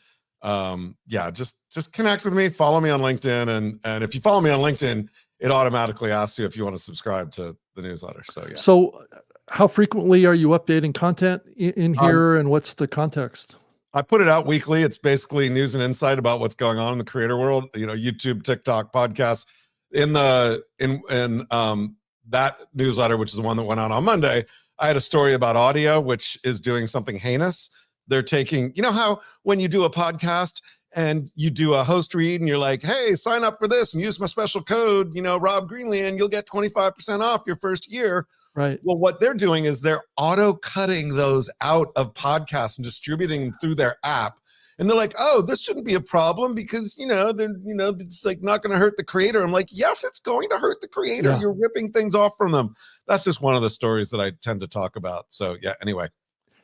yeah, just connect with me, follow me on LinkedIn. And if you follow me on LinkedIn, it automatically asks you if you want to subscribe to the newsletter. So yeah. So how frequently are you updating content in here, and what's the context? I put it out weekly. It's basically news and insight about what's going on in the creator world, YouTube, TikTok, podcasts. In that newsletter, which is the one that went out on Monday, I had a story about audio, which is doing something heinous. They're taking, how when you do a podcast and you do a host read and you're like, hey, sign up for this and use my special code, Rob Greenlee, and you'll get 25% off your first year. Right. Well, what they're doing is they're auto cutting those out of podcasts and distributing them through their app. And they're like, oh, this shouldn't be a problem because, it's like not going to hurt the creator. I'm like, yes, it's going to hurt the creator. Yeah. You're ripping things off from them. That's just one of the stories that I tend to talk about. So yeah, anyway.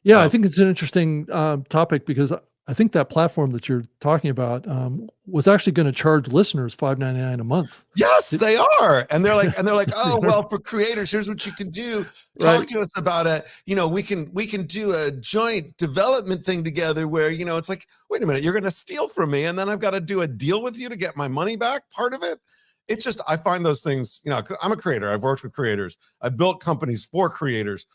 Yeah, I think it's an interesting topic because I think that platform that you're talking about was actually going to charge listeners $5.99 a month. Yes, they are, and they're like, oh well, for creators, here's what you can do. Talk to us about it. We can do a joint development thing together where it's like, wait a minute, you're going to steal from me, and then I've got to do a deal with you to get my money back. Part of it. It's just I find those things. I'm a creator. I've worked with creators. I've built companies for creators.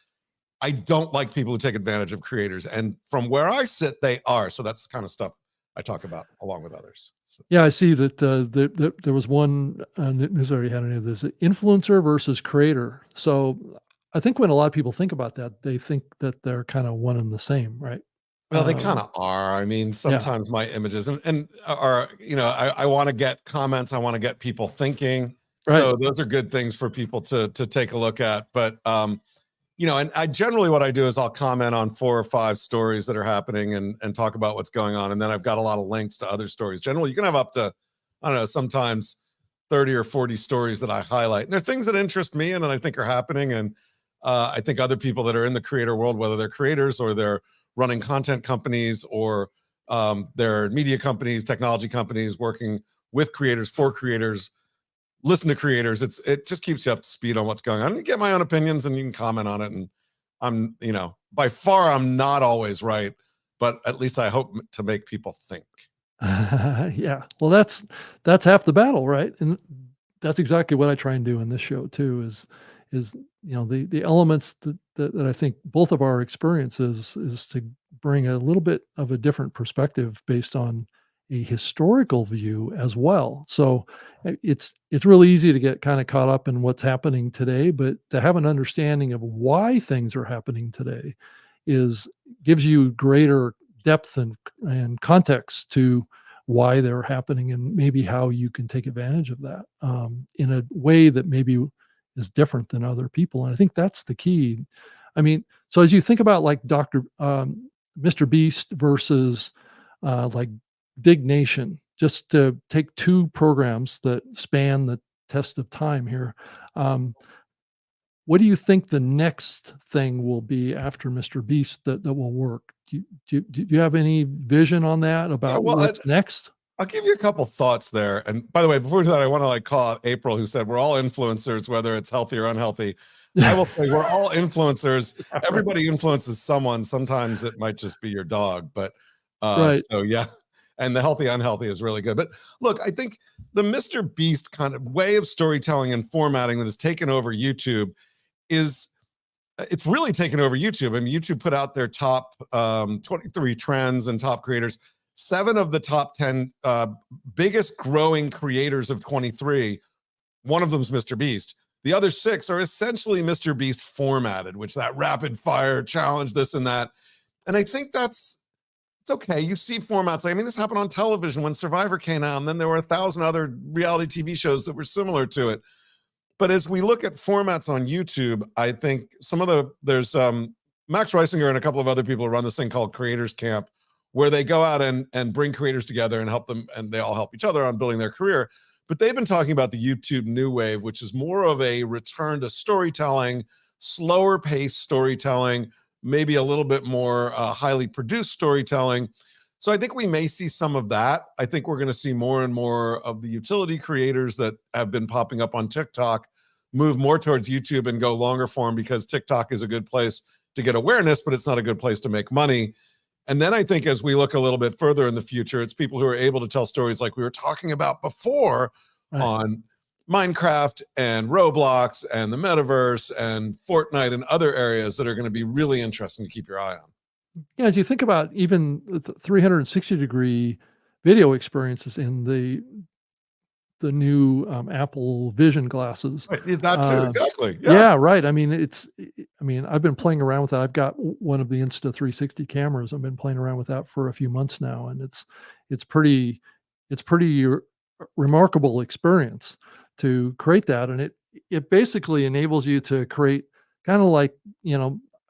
I don't like people who take advantage of creators, and from where I sit, they are. So that's the kind of stuff I talk about along with others. So. Yeah, I see that there was one news already had any of this influencer versus creator. So I think when a lot of people think about that, they think that they're kind of one and the same, right? Well, they kind of are. I mean, sometimes my images and are, I want to get comments. I want to get people thinking. Right. So those are good things for people to take a look at. But and I generally what I do is I'll comment on 4 or 5 stories that are happening and talk about what's going on. And then I've got a lot of links to other stories. Generally, you can have up to, I don't know, sometimes 30 or 40 stories that I highlight. And they're things that interest me and I think are happening. And I think other people that are in the creator world, whether they're creators or they're running content companies or they're media companies, technology companies, working with creators, for creators, listen to creators. It just keeps you up to speed on what's going on. You get my own opinions and you can comment on it. And I'm, by far, I'm not always right, but at least I hope to make people think. Yeah. Well, that's half the battle, right? And that's exactly what I try and do in this show too, is the elements that I think both of our experiences is to bring a little bit of a different perspective based on a historical view as well. So it's really easy to get kind of caught up in what's happening today, but to have an understanding of why things are happening today gives you greater depth and context to why they're happening and maybe how you can take advantage of that in a way that maybe is different than other people. And I think that's the key. I mean, so as you think about like Mr. Beast versus like Dig Nation, just to take 2 programs that span the test of time here. What do you think the next thing will be after Mr. Beast that will work? Do you have any vision on that about what's next? I'll give you a couple thoughts there. And by the way, before that, I want to call out April, who said we're all influencers, whether it's healthy or unhealthy. I will say we're all influencers. Everybody influences someone. Sometimes it might just be your dog, but right. So yeah. And the healthy, unhealthy is really good. But look, I think the Mr. Beast kind of way of storytelling and formatting that has taken over YouTube it's really taken over YouTube. I mean, YouTube put out their top 23 trends and top creators. 7 of the top 10 biggest growing creators of 23, one of them is Mr. Beast. The other 6 are essentially Mr. Beast formatted, which that rapid fire challenge, this and that. And I think it's okay. You see formats. I mean, this happened on television when Survivor came out, and then there were 1,000 other reality TV shows that were similar to it. But as we look at formats on YouTube, I think there's Max Reisinger and a couple of other people who run this thing called Creators Camp, where they go out and bring creators together and help them, and they all help each other on building their career. But they've been talking about the YouTube new wave, which is more of a return to storytelling, slower paced storytelling, maybe a little bit more highly produced storytelling. So I think we may see some of that. I think we're going to see more and more of the utility creators that have been popping up on TikTok move more towards YouTube and go longer form, because TikTok is a good place to get awareness, but it's not a good place to make money. And then I think as we look a little bit further in the future, it's people who are able to tell stories like we were talking about before on Minecraft and Roblox and the metaverse and Fortnite and other areas that are going to be really interesting to keep your eye on. Yeah, as you think about even the 360-degree video experiences in the new Apple Vision glasses. Right, yeah, that too, exactly, yeah. Yeah, right. I mean, I mean, I've been playing around with that. I've got one of the Insta360 cameras. I've been playing around with that for a few months now, and it's pretty remarkable experience to create that, and it basically enables you to create kind of like,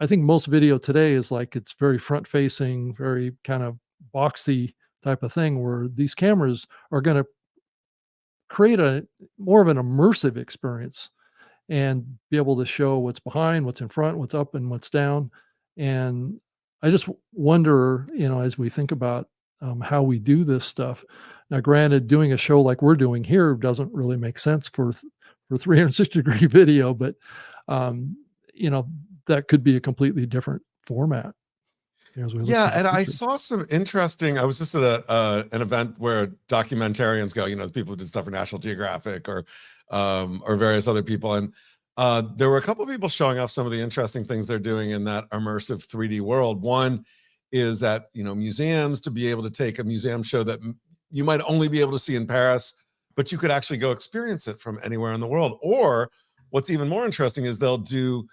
I think most video today is like it's very front facing, very kind of boxy type of thing, where these cameras are going to create a more of an immersive experience and be able to show what's behind, what's in front, what's up, and what's down. And I just wonder, as we think about how we do this stuff. Now, granted, doing a show like we're doing here doesn't really make sense for 360-degree video, but um, you know that could be a completely different format as we look Yeah, to the and I future. saw some interesting. I was just at an event where documentarians go. The people who did stuff for National Geographic or various other people, and there were a couple of people showing off some of the interesting things they're doing in that immersive 3D world. One is at museums, to be able to take a museum show that you might only be able to see in Paris, but you could actually go experience it from anywhere in the world. Or what's even more interesting is they'll do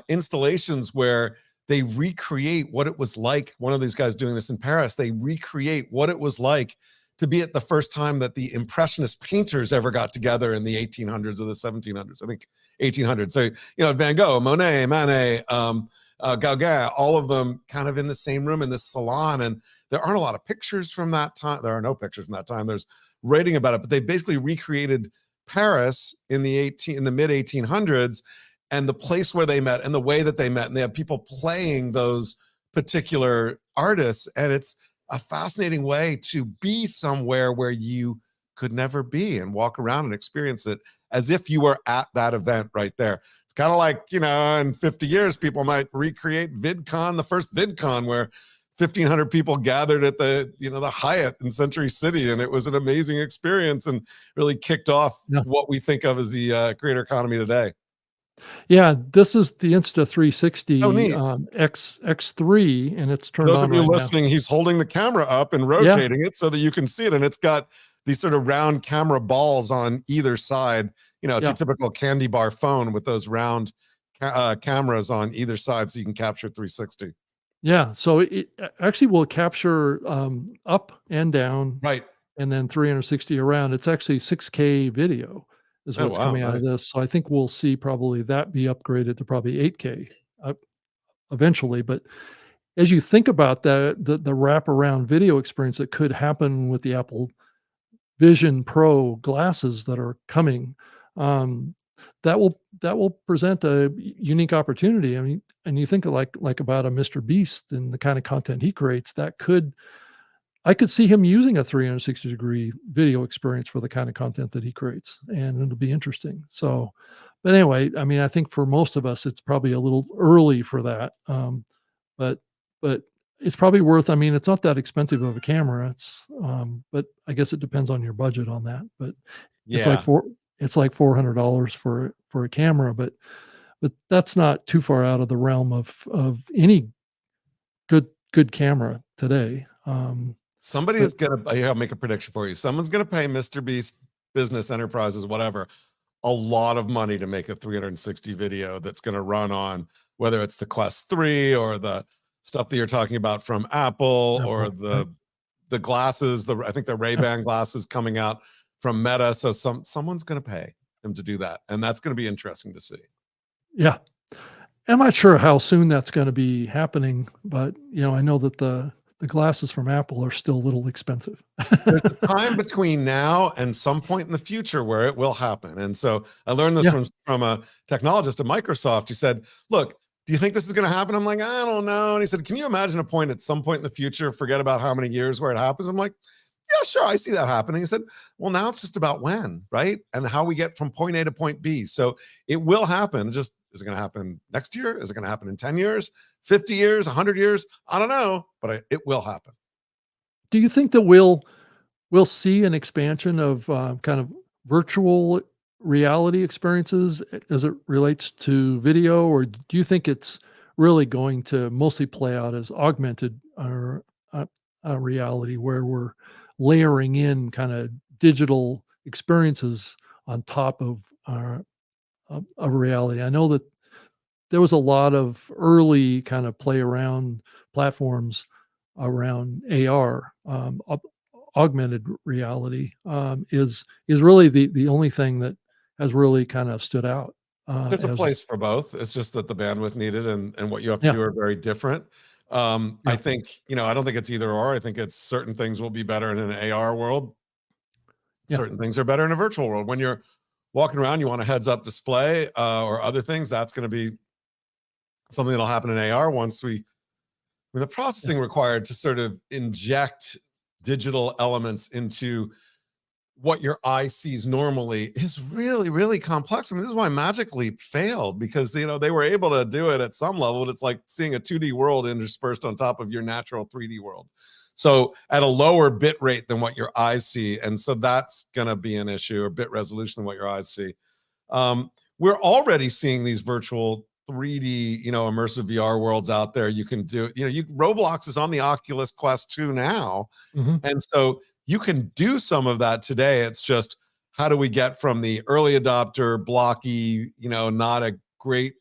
installations where they recreate what it was like. One of these guys doing this in Paris, they recreate what it was like to be at the first time that the Impressionist painters ever got together in the 1800s or the 1700s, I think 1800s. So, Van Gogh, Monet, Manet, Gauguin, all of them kind of in the same room in this salon. And there aren't a lot of pictures from that time. There are no pictures from that time. There's writing about it, but they basically recreated Paris in the mid 1800s, and the place where they met and the way that they met. And they have people playing those particular artists. And it's a fascinating way to be somewhere where you could never be and walk around and experience it as if you were at that event right there. It's kind of like, in 50 years, people might recreate VidCon, the first VidCon, where 1,500 people gathered at the Hyatt in Century City. And it was an amazing experience and really kicked off what we think of as the creator economy today. Yeah, this is the Insta360 Oh, neat. X3, and it's turned Those on of you right now. listening, he's holding the camera up and rotating it so that you can see it. And it's got these sort of round camera balls on either side. It's a typical candy bar phone with those round cameras on either side, so you can capture 360. Yeah, so it actually will capture up and down, Right. and then 360 around. It's actually 6K video is Oh, what's wow, coming out of nice. this. So I think we'll see probably that be upgraded to probably 8K eventually. But as you think about the wraparound video experience that could happen with the Apple Vision Pro glasses that are coming, that will present a unique opportunity. I mean, and you think like about a Mr. Beast and the kind of content he creates, I could see him using a 360-degree video experience for the kind of content that he creates, and it'll be interesting. So, but anyway, I mean, I think for most of us, it's probably a little early for that. But it's probably worth. I mean, it's not that expensive of a camera. But I guess it depends on your budget on that. But it's like Yeah. $400 for a camera, but that's not too far out of the realm of any good camera today. Somebody But is going to, I'll make a prediction for you. Someone's going to pay Mr. Beast Business Enterprises, whatever, a lot of money to make a 360 video that's going to run on, whether it's the Quest 3 or the stuff that you're talking about from Apple, or right. the glasses, I think the Ray-Ban glasses coming out from Meta. So someone's going to pay them to do that. And that's going to be interesting to see. Yeah. I'm not sure how soon that's going to be happening, but I know that the glasses from Apple are still a little expensive. There's a time between now and some point in the future where it will happen. And so I learned this from a technologist at Microsoft. He said, look, do you think this is going to happen? I'm like, I don't know. And he said, can you imagine a point at some point in the future, forget about how many years, where it happens? I'm like, yeah, sure, I see that happening. He said, well, now it's just about when, right? And how we get from point A to point B. So it will happen. Just, is it going to happen next year? Is it going to happen in 10 years, 50 years, 100 years? I don't know, but it will happen. Do you think that we'll see an expansion of kind of virtual reality experiences as it relates to video, or do you think it's really going to mostly play out as augmented reality, where we're layering in kind of digital experiences on top of a reality. I know that there was a lot of early kind of play around platforms around AR. Augmented reality is really the only thing that has really kind of stood out. There's a As place for both. It's just that the bandwidth needed and what you have to yeah, do are very different. I yeah, think, I don't think it's either or. I think it's certain things will be better in an AR world. yeah, Certain things are better in a virtual world. When you're walking around, you want a heads up display or other things. That's going to be something that'll happen in AR with the yeah, processing required to sort of inject digital elements into what your eye sees normally is really, really complex. I mean, this is why Magic Leap failed, because they were able to do it at some level, but it's like seeing a 2D world interspersed on top of your natural 3D world. So at a lower bit rate than what your eyes see. And so that's going to be an issue, or bit resolution than what your eyes see. We're already seeing these virtual 3D, immersive VR worlds out there. You can do, Roblox is on the Oculus Quest 2 now. hmm And so you can do some of that today. It's just, how do we get from the early adopter, blocky, not a great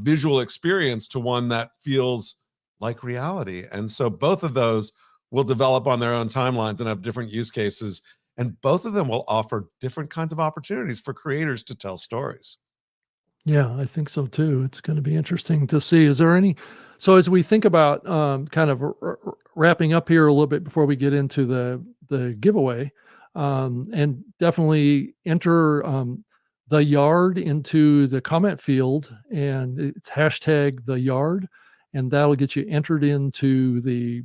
visual experience to one that feels like reality? And so both of those will develop on their own timelines and have different use cases. And both of them will offer different kinds of opportunities for creators to tell stories. yeah. I think so too. It's going to be interesting to see. Is there any? So as we think about kind of wrapping up here a little bit before we get into the giveaway, and definitely enter the yard into the comment field, and it's hashtag the yard, and that'll get you entered into the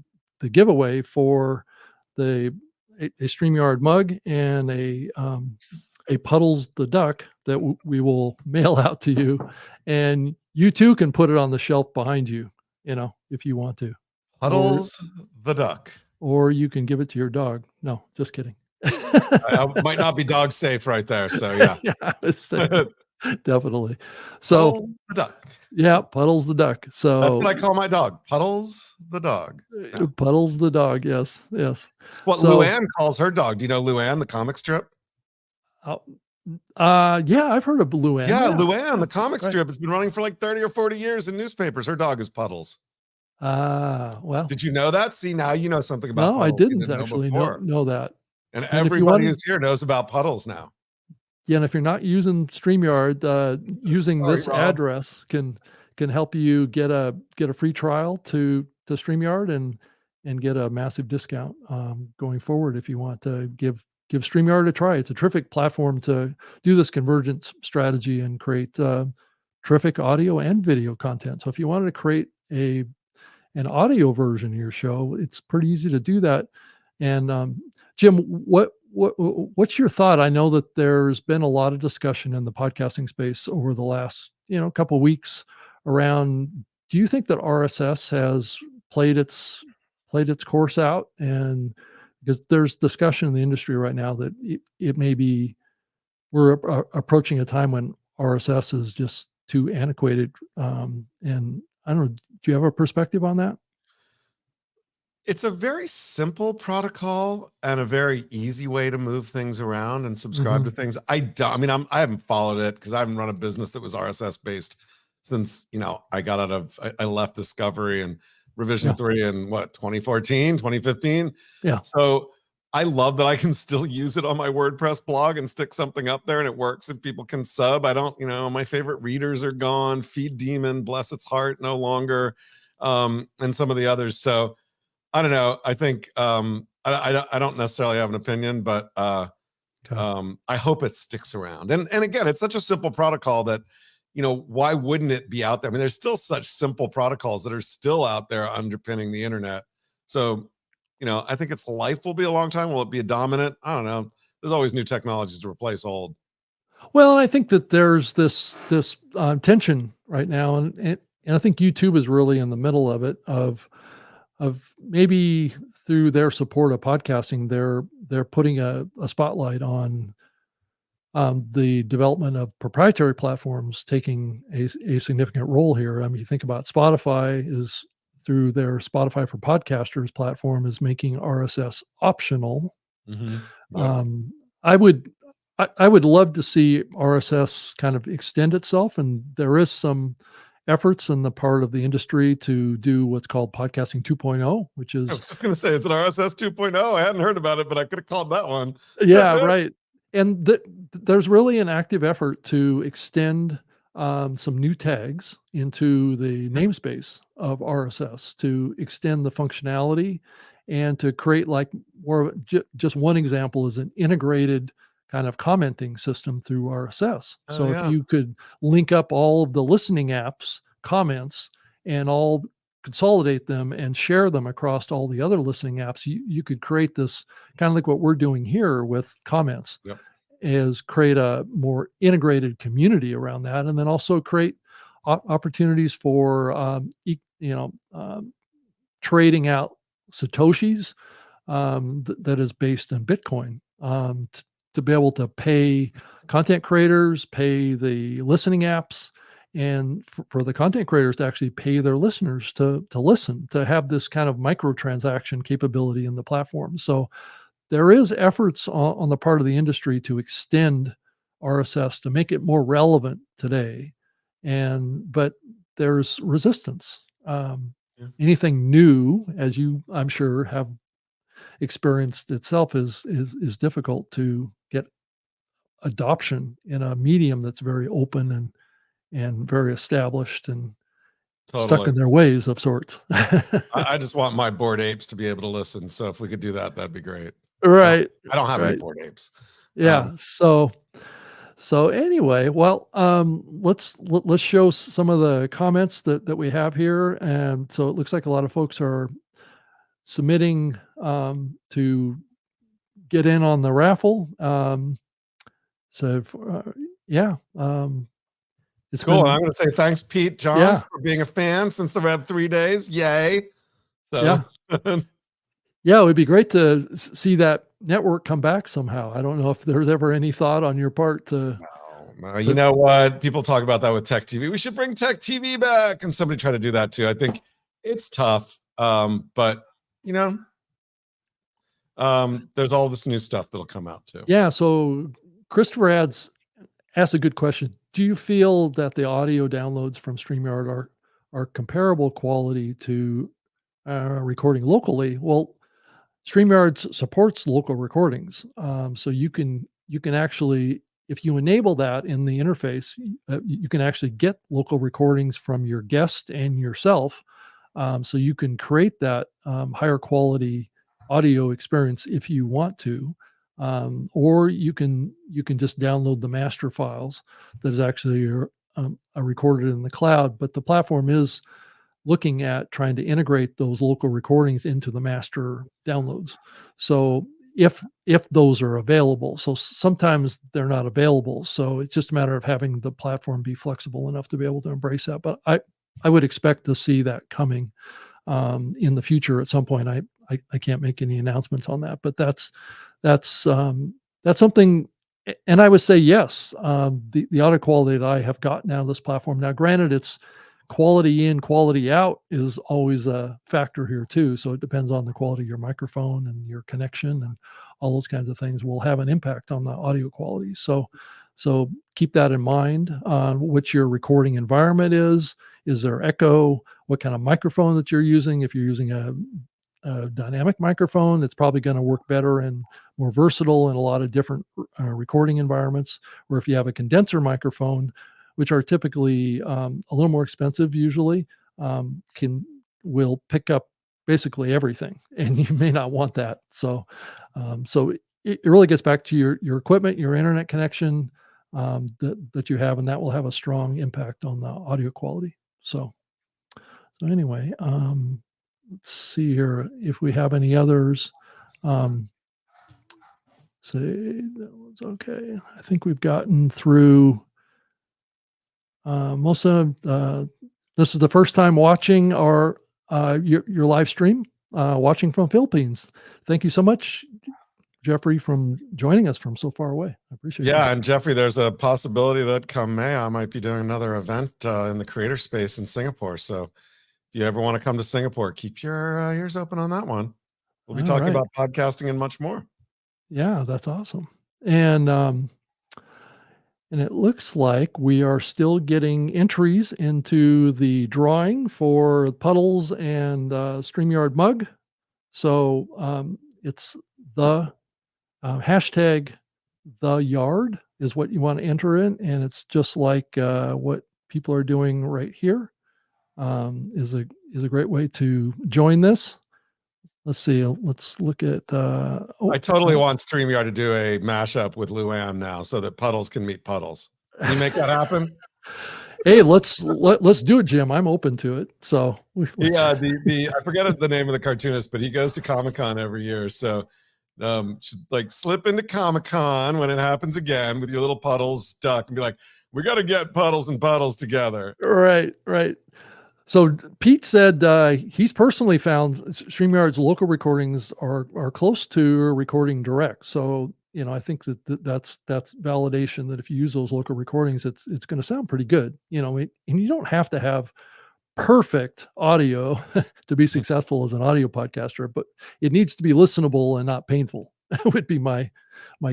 giveaway for a StreamYard mug and a Puddles the Duck that we will mail out to you, and you too can put it on the shelf behind you, if you want to, or Puddles the duck. or you can give it to your dog. No, just kidding. I might not be dog safe right there. So yeah. Yeah, definitely. So Puddles the duck. yeah, Puddles the Duck. That's So what I call my dog. Puddles the dog. Yeah. Puddles the dog. Yes, yes. What So Luann calls her dog. Do you know Luann, the comic strip? uh, yeah, I've heard of Luann. Yeah, Yeah, Luann, the comic right. strip. It's been running for like 30 or 40 years in newspapers. Her dog is Puddles. Well, Did you know that? See, now you know something about no, I Puddles you didn't didn't know actually know before. know that. And And if you everybody want, who's here knows about Puddles now. yeah, and if you're not using StreamYard, using Sorry, this Rob. address can help you get a free trial to StreamYard and get a massive discount going forward if you want to give StreamYard a try. It's a terrific platform to do this convergence strategy and create terrific audio and video content. So if you wanted to create an audio version of your show, it's pretty easy to do that. And Jim, what's your thought? I know that there's been a lot of discussion in the podcasting space over the last couple of weeks around. Do you think that RSS has played its course out? And because there's discussion in the industry right now that it may be we're approaching a time when RSS is just too antiquated. And I don't know. Do you have a perspective on that? It's a very simple protocol and a very easy way to move things around and subscribe to things. I haven't followed it because I haven't run a business that was RSS based since, I left Discovery and Yeah. Revision3 in 2014, 2015. Yeah. So I love that I can still use it on my WordPress blog and stick something up there and it works and people can sub. I don't, my favorite readers are gone. Feed Demon, bless its heart, no longer. And some of the others. So I don't know. I think I don't necessarily have an opinion, but Okay. I hope it sticks around. And again, it's such a simple protocol that, why wouldn't it be out there? I mean, there's still such simple protocols that are still out there underpinning the internet. So, I think its life will be a long time. Will it be a dominant? I don't know. There's always new technologies to replace old. Well, and I think that there's this tension right now, and I think YouTube is really in the middle of it. Of maybe through their support of podcasting, they're putting a spotlight on the development of proprietary platforms taking a significant role here. I mean, you think about Spotify is through their Spotify for Podcasters platform is making RSS optional. Mm-hmm. Yep. I would love to see RSS kind of extend itself, and there is some efforts on the part of the industry to do what's called podcasting 2.0, which is I was just going to say it's an RSS 2.0. I hadn't heard about it, but I could have called that one. Yeah, right. And there's really an active effort to extend some new tags into the namespace of RSS to extend the functionality and to create like more just one example is an integrated kind of commenting system through RSS. Oh, So if yeah. you could link up all of the listening apps comments and all consolidate them and share them across all the other listening apps, you could create this kind of like what we're doing here with comments. Yep. Is create a more integrated community around that, and then also create opportunities for trading out satoshis that is based in Bitcoin, to be able to pay content creators, pay the listening apps, and for the content creators to actually pay their listeners to listen, to have this kind of microtransaction capability in the platform. So there is efforts on the part of the industry to extend RSS to make it more relevant today, but there's resistance. Yeah. Anything new, as you I'm sure have experienced itself, is difficult to get adoption in a medium that's very open and very established and stuck Totally. in their ways of sorts. I just want my bored apes to be able to listen. So if we could do that, that'd be great. Right. I don't have any Right. bored apes. Yeah. So anyway, well, let's show some of the comments that we have here, and so it looks like a lot of folks are submitting to get in on the raffle. So yeah, it's Cool. been I'm going to say thanks, Pete Johns, for being a fan since the Web 3 days. Yay. So yeah, it would be great to see that network come back somehow. I don't know if there's ever any thought on your part to. No, you know what? People talk about that with Tech TV. We should bring Tech TV back, and somebody try to do that too. I think it's tough, but you know, there's all this new stuff that'll come out too. Yeah. So Christopher asked a good question. Do you feel that the audio downloads from StreamYard are comparable quality to recording locally? Well, StreamYard supports local recordings, so you can actually, if you enable that in the interface, you can actually get local recordings from your guest and yourself. So you can create that higher quality audio experience if you want to, or you can just download the master files that is actually are recorded in the cloud. But the platform is looking at trying to integrate those local recordings into the master downloads. So if those are available, so sometimes they're not available. So it's just a matter of having the platform be flexible enough to be able to embrace that. But I would expect to see that coming in the future at some point. I can't make any announcements on that, but that's something. And I would say yes, the audio quality that I have gotten out of this platform. Now, granted, it's quality in, quality out is always a factor here too. So it depends on the quality of your microphone and your connection, and all those kinds of things will have an impact on the audio quality. So keep that in mind on what your recording environment is. Is there echo? What kind of microphone that you're using? If you're using a dynamic microphone, it's probably going to work better and more versatile in a lot of different recording environments. Or if you have a condenser microphone, which are typically a little more expensive usually, will pick up basically everything, and you may not want that. So it really gets back to your equipment, your internet connection that you have, and that will have a strong impact on the audio quality. So anyway, let's see here if we have any others. Say that was okay. I think we've gotten through most of. This is the first time watching your live stream, watching from Philippines. Thank you so much, Jeffrey from joining us from so far away. I appreciate it. Yeah, and Jeffrey, there's a possibility that come May, I might be doing another event in the creator space in Singapore. So if you ever want to come to Singapore, keep your ears open on that one. We'll be talking about podcasting and much more. Yeah, that's awesome. And it looks like we are still getting entries into the drawing for Puddles and StreamYard mug. So it's the hashtag the yard is what you want to enter in, and it's just like what people are doing right here. Is a great way to join this. Let's see. Let's look at. I totally want StreamYard to do a mashup with Luann now, so that Puddles can meet Puddles. Can you make that happen? Hey, let's do it, Jim. I'm open to it. So yeah, I forget the name of the cartoonist, but he goes to Comic-Con every year. So should like slip into Comic-Con when it happens again with your little Puddles duck and be like, we got to get Puddles and Puddles together. Right. So Pete said he's personally found StreamYard's local recordings are close to recording direct. So, I think that's validation that if you use those local recordings, it's going to sound pretty good, and you don't have to have perfect audio to be successful as an audio podcaster, but it needs to be listenable and not painful. Would be my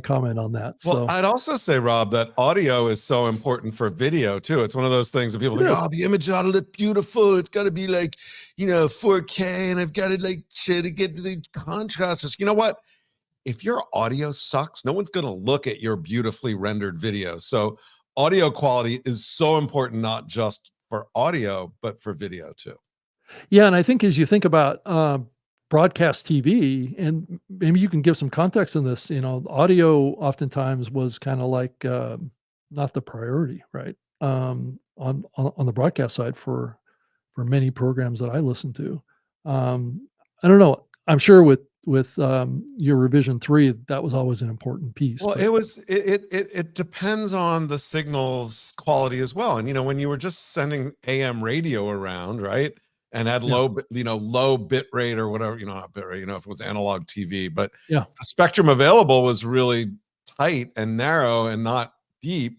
comment on that. Well, I'd also say, Rob, that audio is so important for video too. It's one of those things that people think, oh, the image ought to look beautiful. It's got to be like, 4K, and I've got to to get the contrast. You know what? If your audio sucks, no one's going to look at your beautifully rendered video. So audio quality is so important, not just for audio, but for video too. Yeah. And I think as you think about broadcast TV, and maybe you can give some context in this, audio oftentimes was kind of like not the priority, right? On the broadcast side for many programs that I listen to. I don't know. I'm sure with your Revision3, that was always an important piece. Well, it depends on the signal's quality as well. And when you were just sending AM radio around, right? And had low bit rate or whatever, not bit rate, if it was analog TV, but the spectrum available was really tight and narrow and not deep,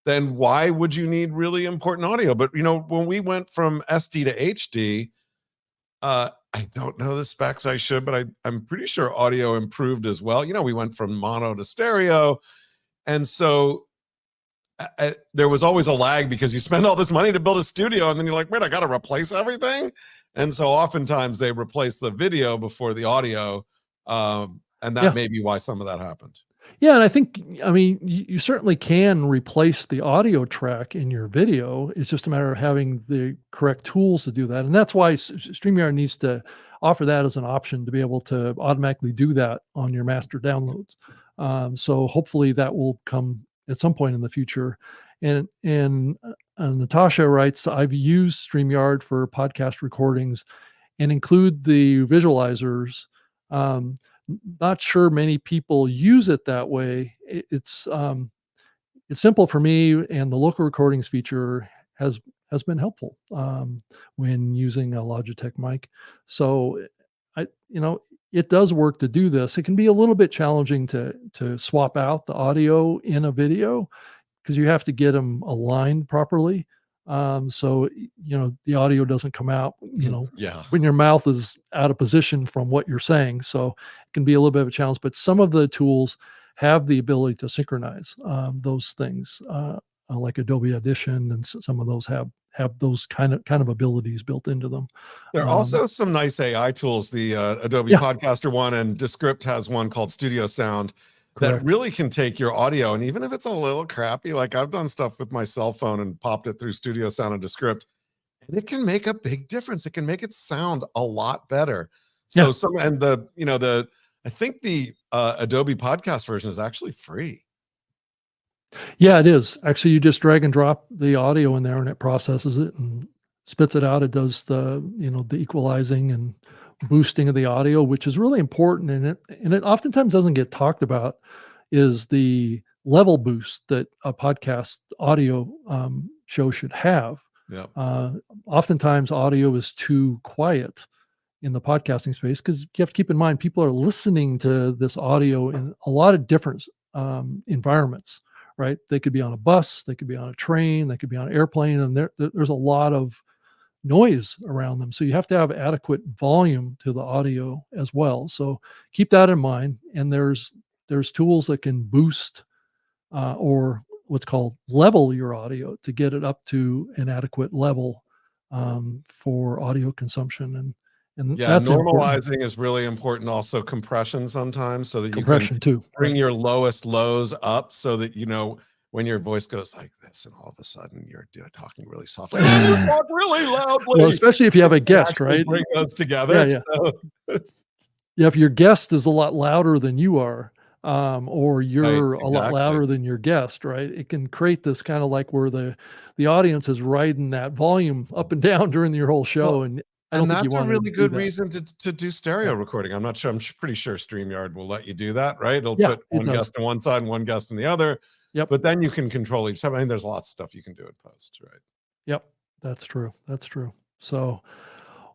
then why would you need really important audio? But when we went from SD to HD, I don't know the specs, I should, but I'm pretty sure audio improved as well. We went from mono to stereo. And so there was always a lag because you spend all this money to build a studio and then you're like, wait, I got to replace everything. And so oftentimes they replace the video before the audio. And that may be why some of that happened. Yeah. And I think, you certainly can replace the audio track in your video. It's just a matter of having the correct tools to do that. And that's why StreamYard needs to offer that as an option to be able to automatically do that on your master downloads. So hopefully that will come at some point in the future. And Natasha writes, I've used StreamYard for podcast recordings and include the visualizers. Not sure many people use it that way. It's simple for me, and the local recordings feature has been helpful when using a Logitech mic. So it does work to do this. It can be a little bit challenging to swap out the audio in a video because you have to get them aligned properly. So the audio doesn't come out, when your mouth is out of position from what you're saying. So it can be a little bit of a challenge, but some of the tools have the ability to synchronize those things, like Adobe Audition, and some of those have those kind of abilities built into them. There are also some nice AI tools. The Adobe Podcaster one, and Descript has one called Studio Sound that really can take your audio, and even if it's a little crappy, like I've done stuff with my cell phone and popped it through Studio Sound and Descript, and it can make a big difference. It can make it sound a lot better. So I think the Adobe podcast version is actually free. Yeah, it is. Actually, you just drag and drop the audio in there and it processes it and spits it out. It does the equalizing and boosting of the audio, which is really important. And it oftentimes doesn't get talked about, is the level boost that a podcast audio show should have. Yeah. Oftentimes audio is too quiet in the podcasting space, because you have to keep in mind people are listening to this audio in a lot of different environments, right? They could be on a bus, they could be on a train, they could be on an airplane, and there's a lot of noise around them. So you have to have adequate volume to the audio as well. So keep that in mind. And there's tools that can boost or what's called level your audio to get it up to an adequate level for audio consumption. And Yeah, that's normalizing important. is really important. Also compression sometimes, so that you Compression can too. bring your lowest lows up, so that, you know, when your voice goes like this and all of a sudden you're talking really softly, you talk really loudly. Well, especially if you have a guest, Actually right? bring those Yeah, together. yeah. So. Yeah, if your guest is a lot louder than you are, or Right, you're a lot exactly. louder than your guest, right? It can create this kind of like where the audience is riding that volume up and down during your whole show, Well, and I don't and think you that's a want to really do good that. reason to do stereo recording. I'm not sure. Pretty sure StreamYard will let you do that, right? It'll Yeah, put it one does. guest on one side and one guest on the other. Yep. But then you can control each. I mean, there's lots of stuff you can do in post, right? Yep, that's true. That's true. So,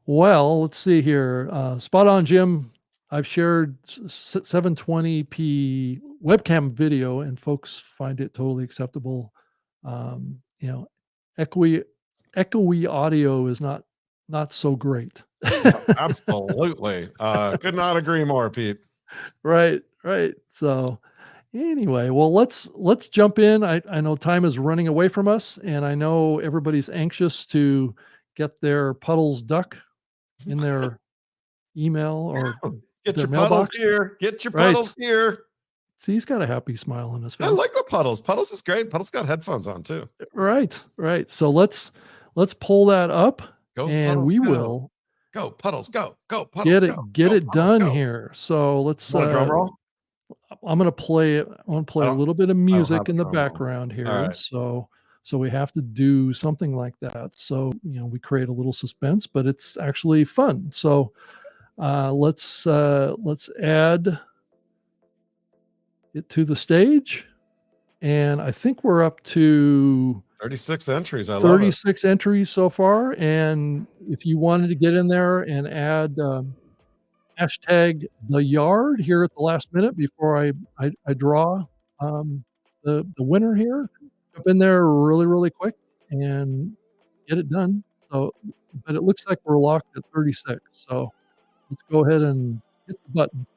well, let's see here. Spot on, Jim. I've shared 720p webcam video, and folks find it totally acceptable. You know, echoey audio is not so great. Absolutely. Could not agree more, Pete. Right, right. So anyway, well, let's jump in. I know time is running away from us, and I know everybody's anxious to get their Puddles duck in their email or Get their your puddles mailbox. here. Get your Right. puddles here. See, he's got a happy smile on his face. I like the puddles. Puddles is great. Puddles got headphones on too. Right, right. So let's pull that up, Go and puddles, we go. will Go puddles, go puddles, get go, it puddles, done go. here. So let's. Want a drum roll? I'm going to play it. I want to play a little bit of I don't have music a in the drum roll. background here. All right. So we have to do something like that. So, you know, we create a little suspense, but it's actually fun. So let's add it to the stage. And I think we're up to 36 entries. I love it. 36 entries so far. And if you wanted to get in there and add hashtag the yard here at the last minute before I draw the winner here, jump in there really, really quick and get it done. So, but it looks like we're locked at 36. So let's go ahead and hit the button.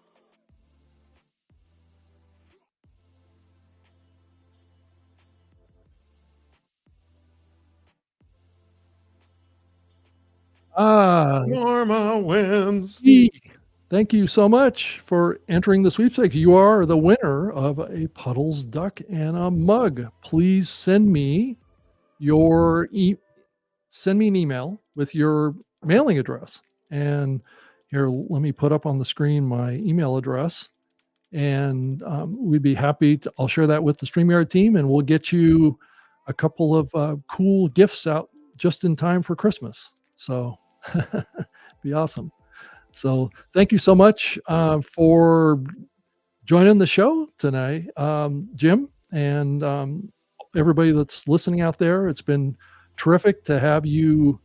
Norma wins. Thank you so much for entering the sweepstakes. You are the winner of a Puddles duck and a mug. Please send me send me an email with your mailing address. And here, let me put up on the screen my email address. And we'd be happy to, I'll share that with the StreamYard team, and we'll get you a couple of cool gifts out just in time for Christmas. So be awesome. So thank you so much for joining the show tonight, Jim, and everybody that's listening out there. It's been terrific to have you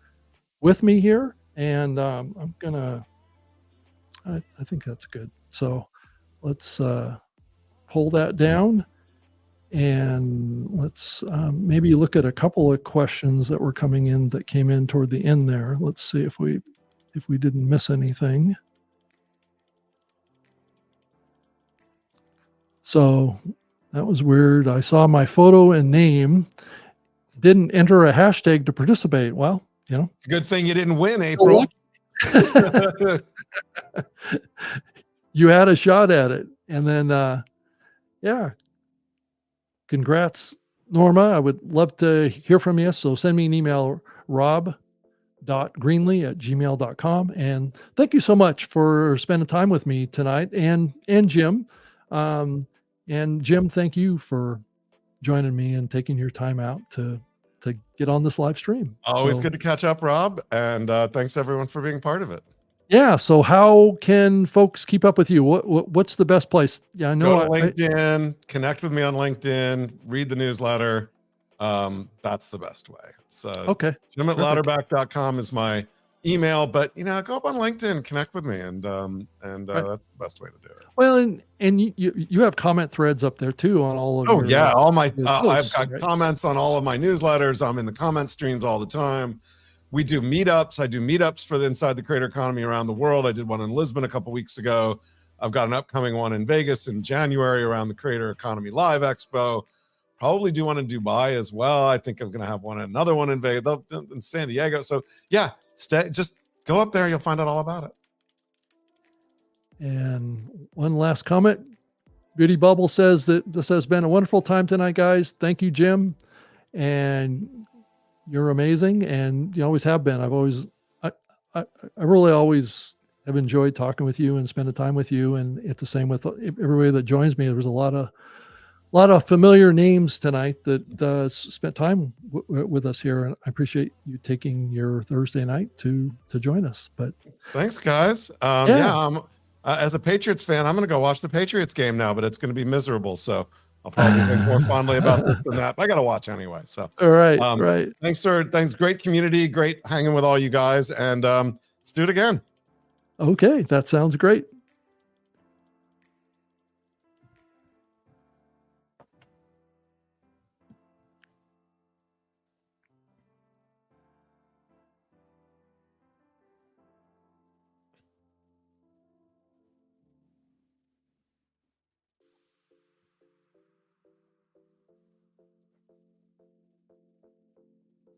with me here, and I'm gonna. I think that's good. So let's pull that down, and let's maybe look at a couple of questions that were coming in that came in toward the end there. Let's see if we didn't miss anything. So that was weird. I saw my photo and name, didn't enter a hashtag to participate. Well, you know, It's a good thing you didn't win, April. You had a shot at it. And then, yeah, congrats, Norma. I would love to hear from you. So send me an email, rob.greenlee@gmail.com. And thank you so much for spending time with me tonight, and Jim. And Jim, thank you for joining me and taking your time out to get on this live stream. Always good to catch up, Rob. And thanks everyone for being part of it. Yeah. So how can folks keep up with you? What's the best place? Yeah, I know. Go to LinkedIn, connect with me on LinkedIn, read the newsletter. That's the best way. So okay. Jim at Louderback.com is my email, but go up on LinkedIn, connect with me, and Right. that's the best way to do it. Well, and you have comment threads up there too on all of your. Oh yeah, all my your I've posts, got right? comments on all of my newsletters. I'm in the comment streams all the time. We do meetups. I do meetups for the Inside the Creator Economy around the world. I did one in Lisbon a couple weeks ago. I've got an upcoming one in Vegas in January around the Creator Economy Live Expo. Probably do one in Dubai as well. I think I'm going to have another one in Vegas, in San Diego. So yeah, just go up there. You'll find out all about it. And one last comment. Beauty Bubble says that this has been a wonderful time tonight, guys. Thank you, Jim. And you're amazing. And you always have been. I really always have enjoyed talking with you and spending time with you. And it's the same with everybody that joins me. There's a lot of familiar names tonight that spent time with us here, and I appreciate you taking your Thursday night to join us. But thanks, guys. As a Patriots fan, I'm going to go watch the Patriots game now, but it's going to be miserable. So I'll probably think more fondly about this than that. But I got to watch anyway. So all right, right. Thanks, sir. Thanks. Great community. Great hanging with all you guys, and let's do it again. Okay, that sounds great.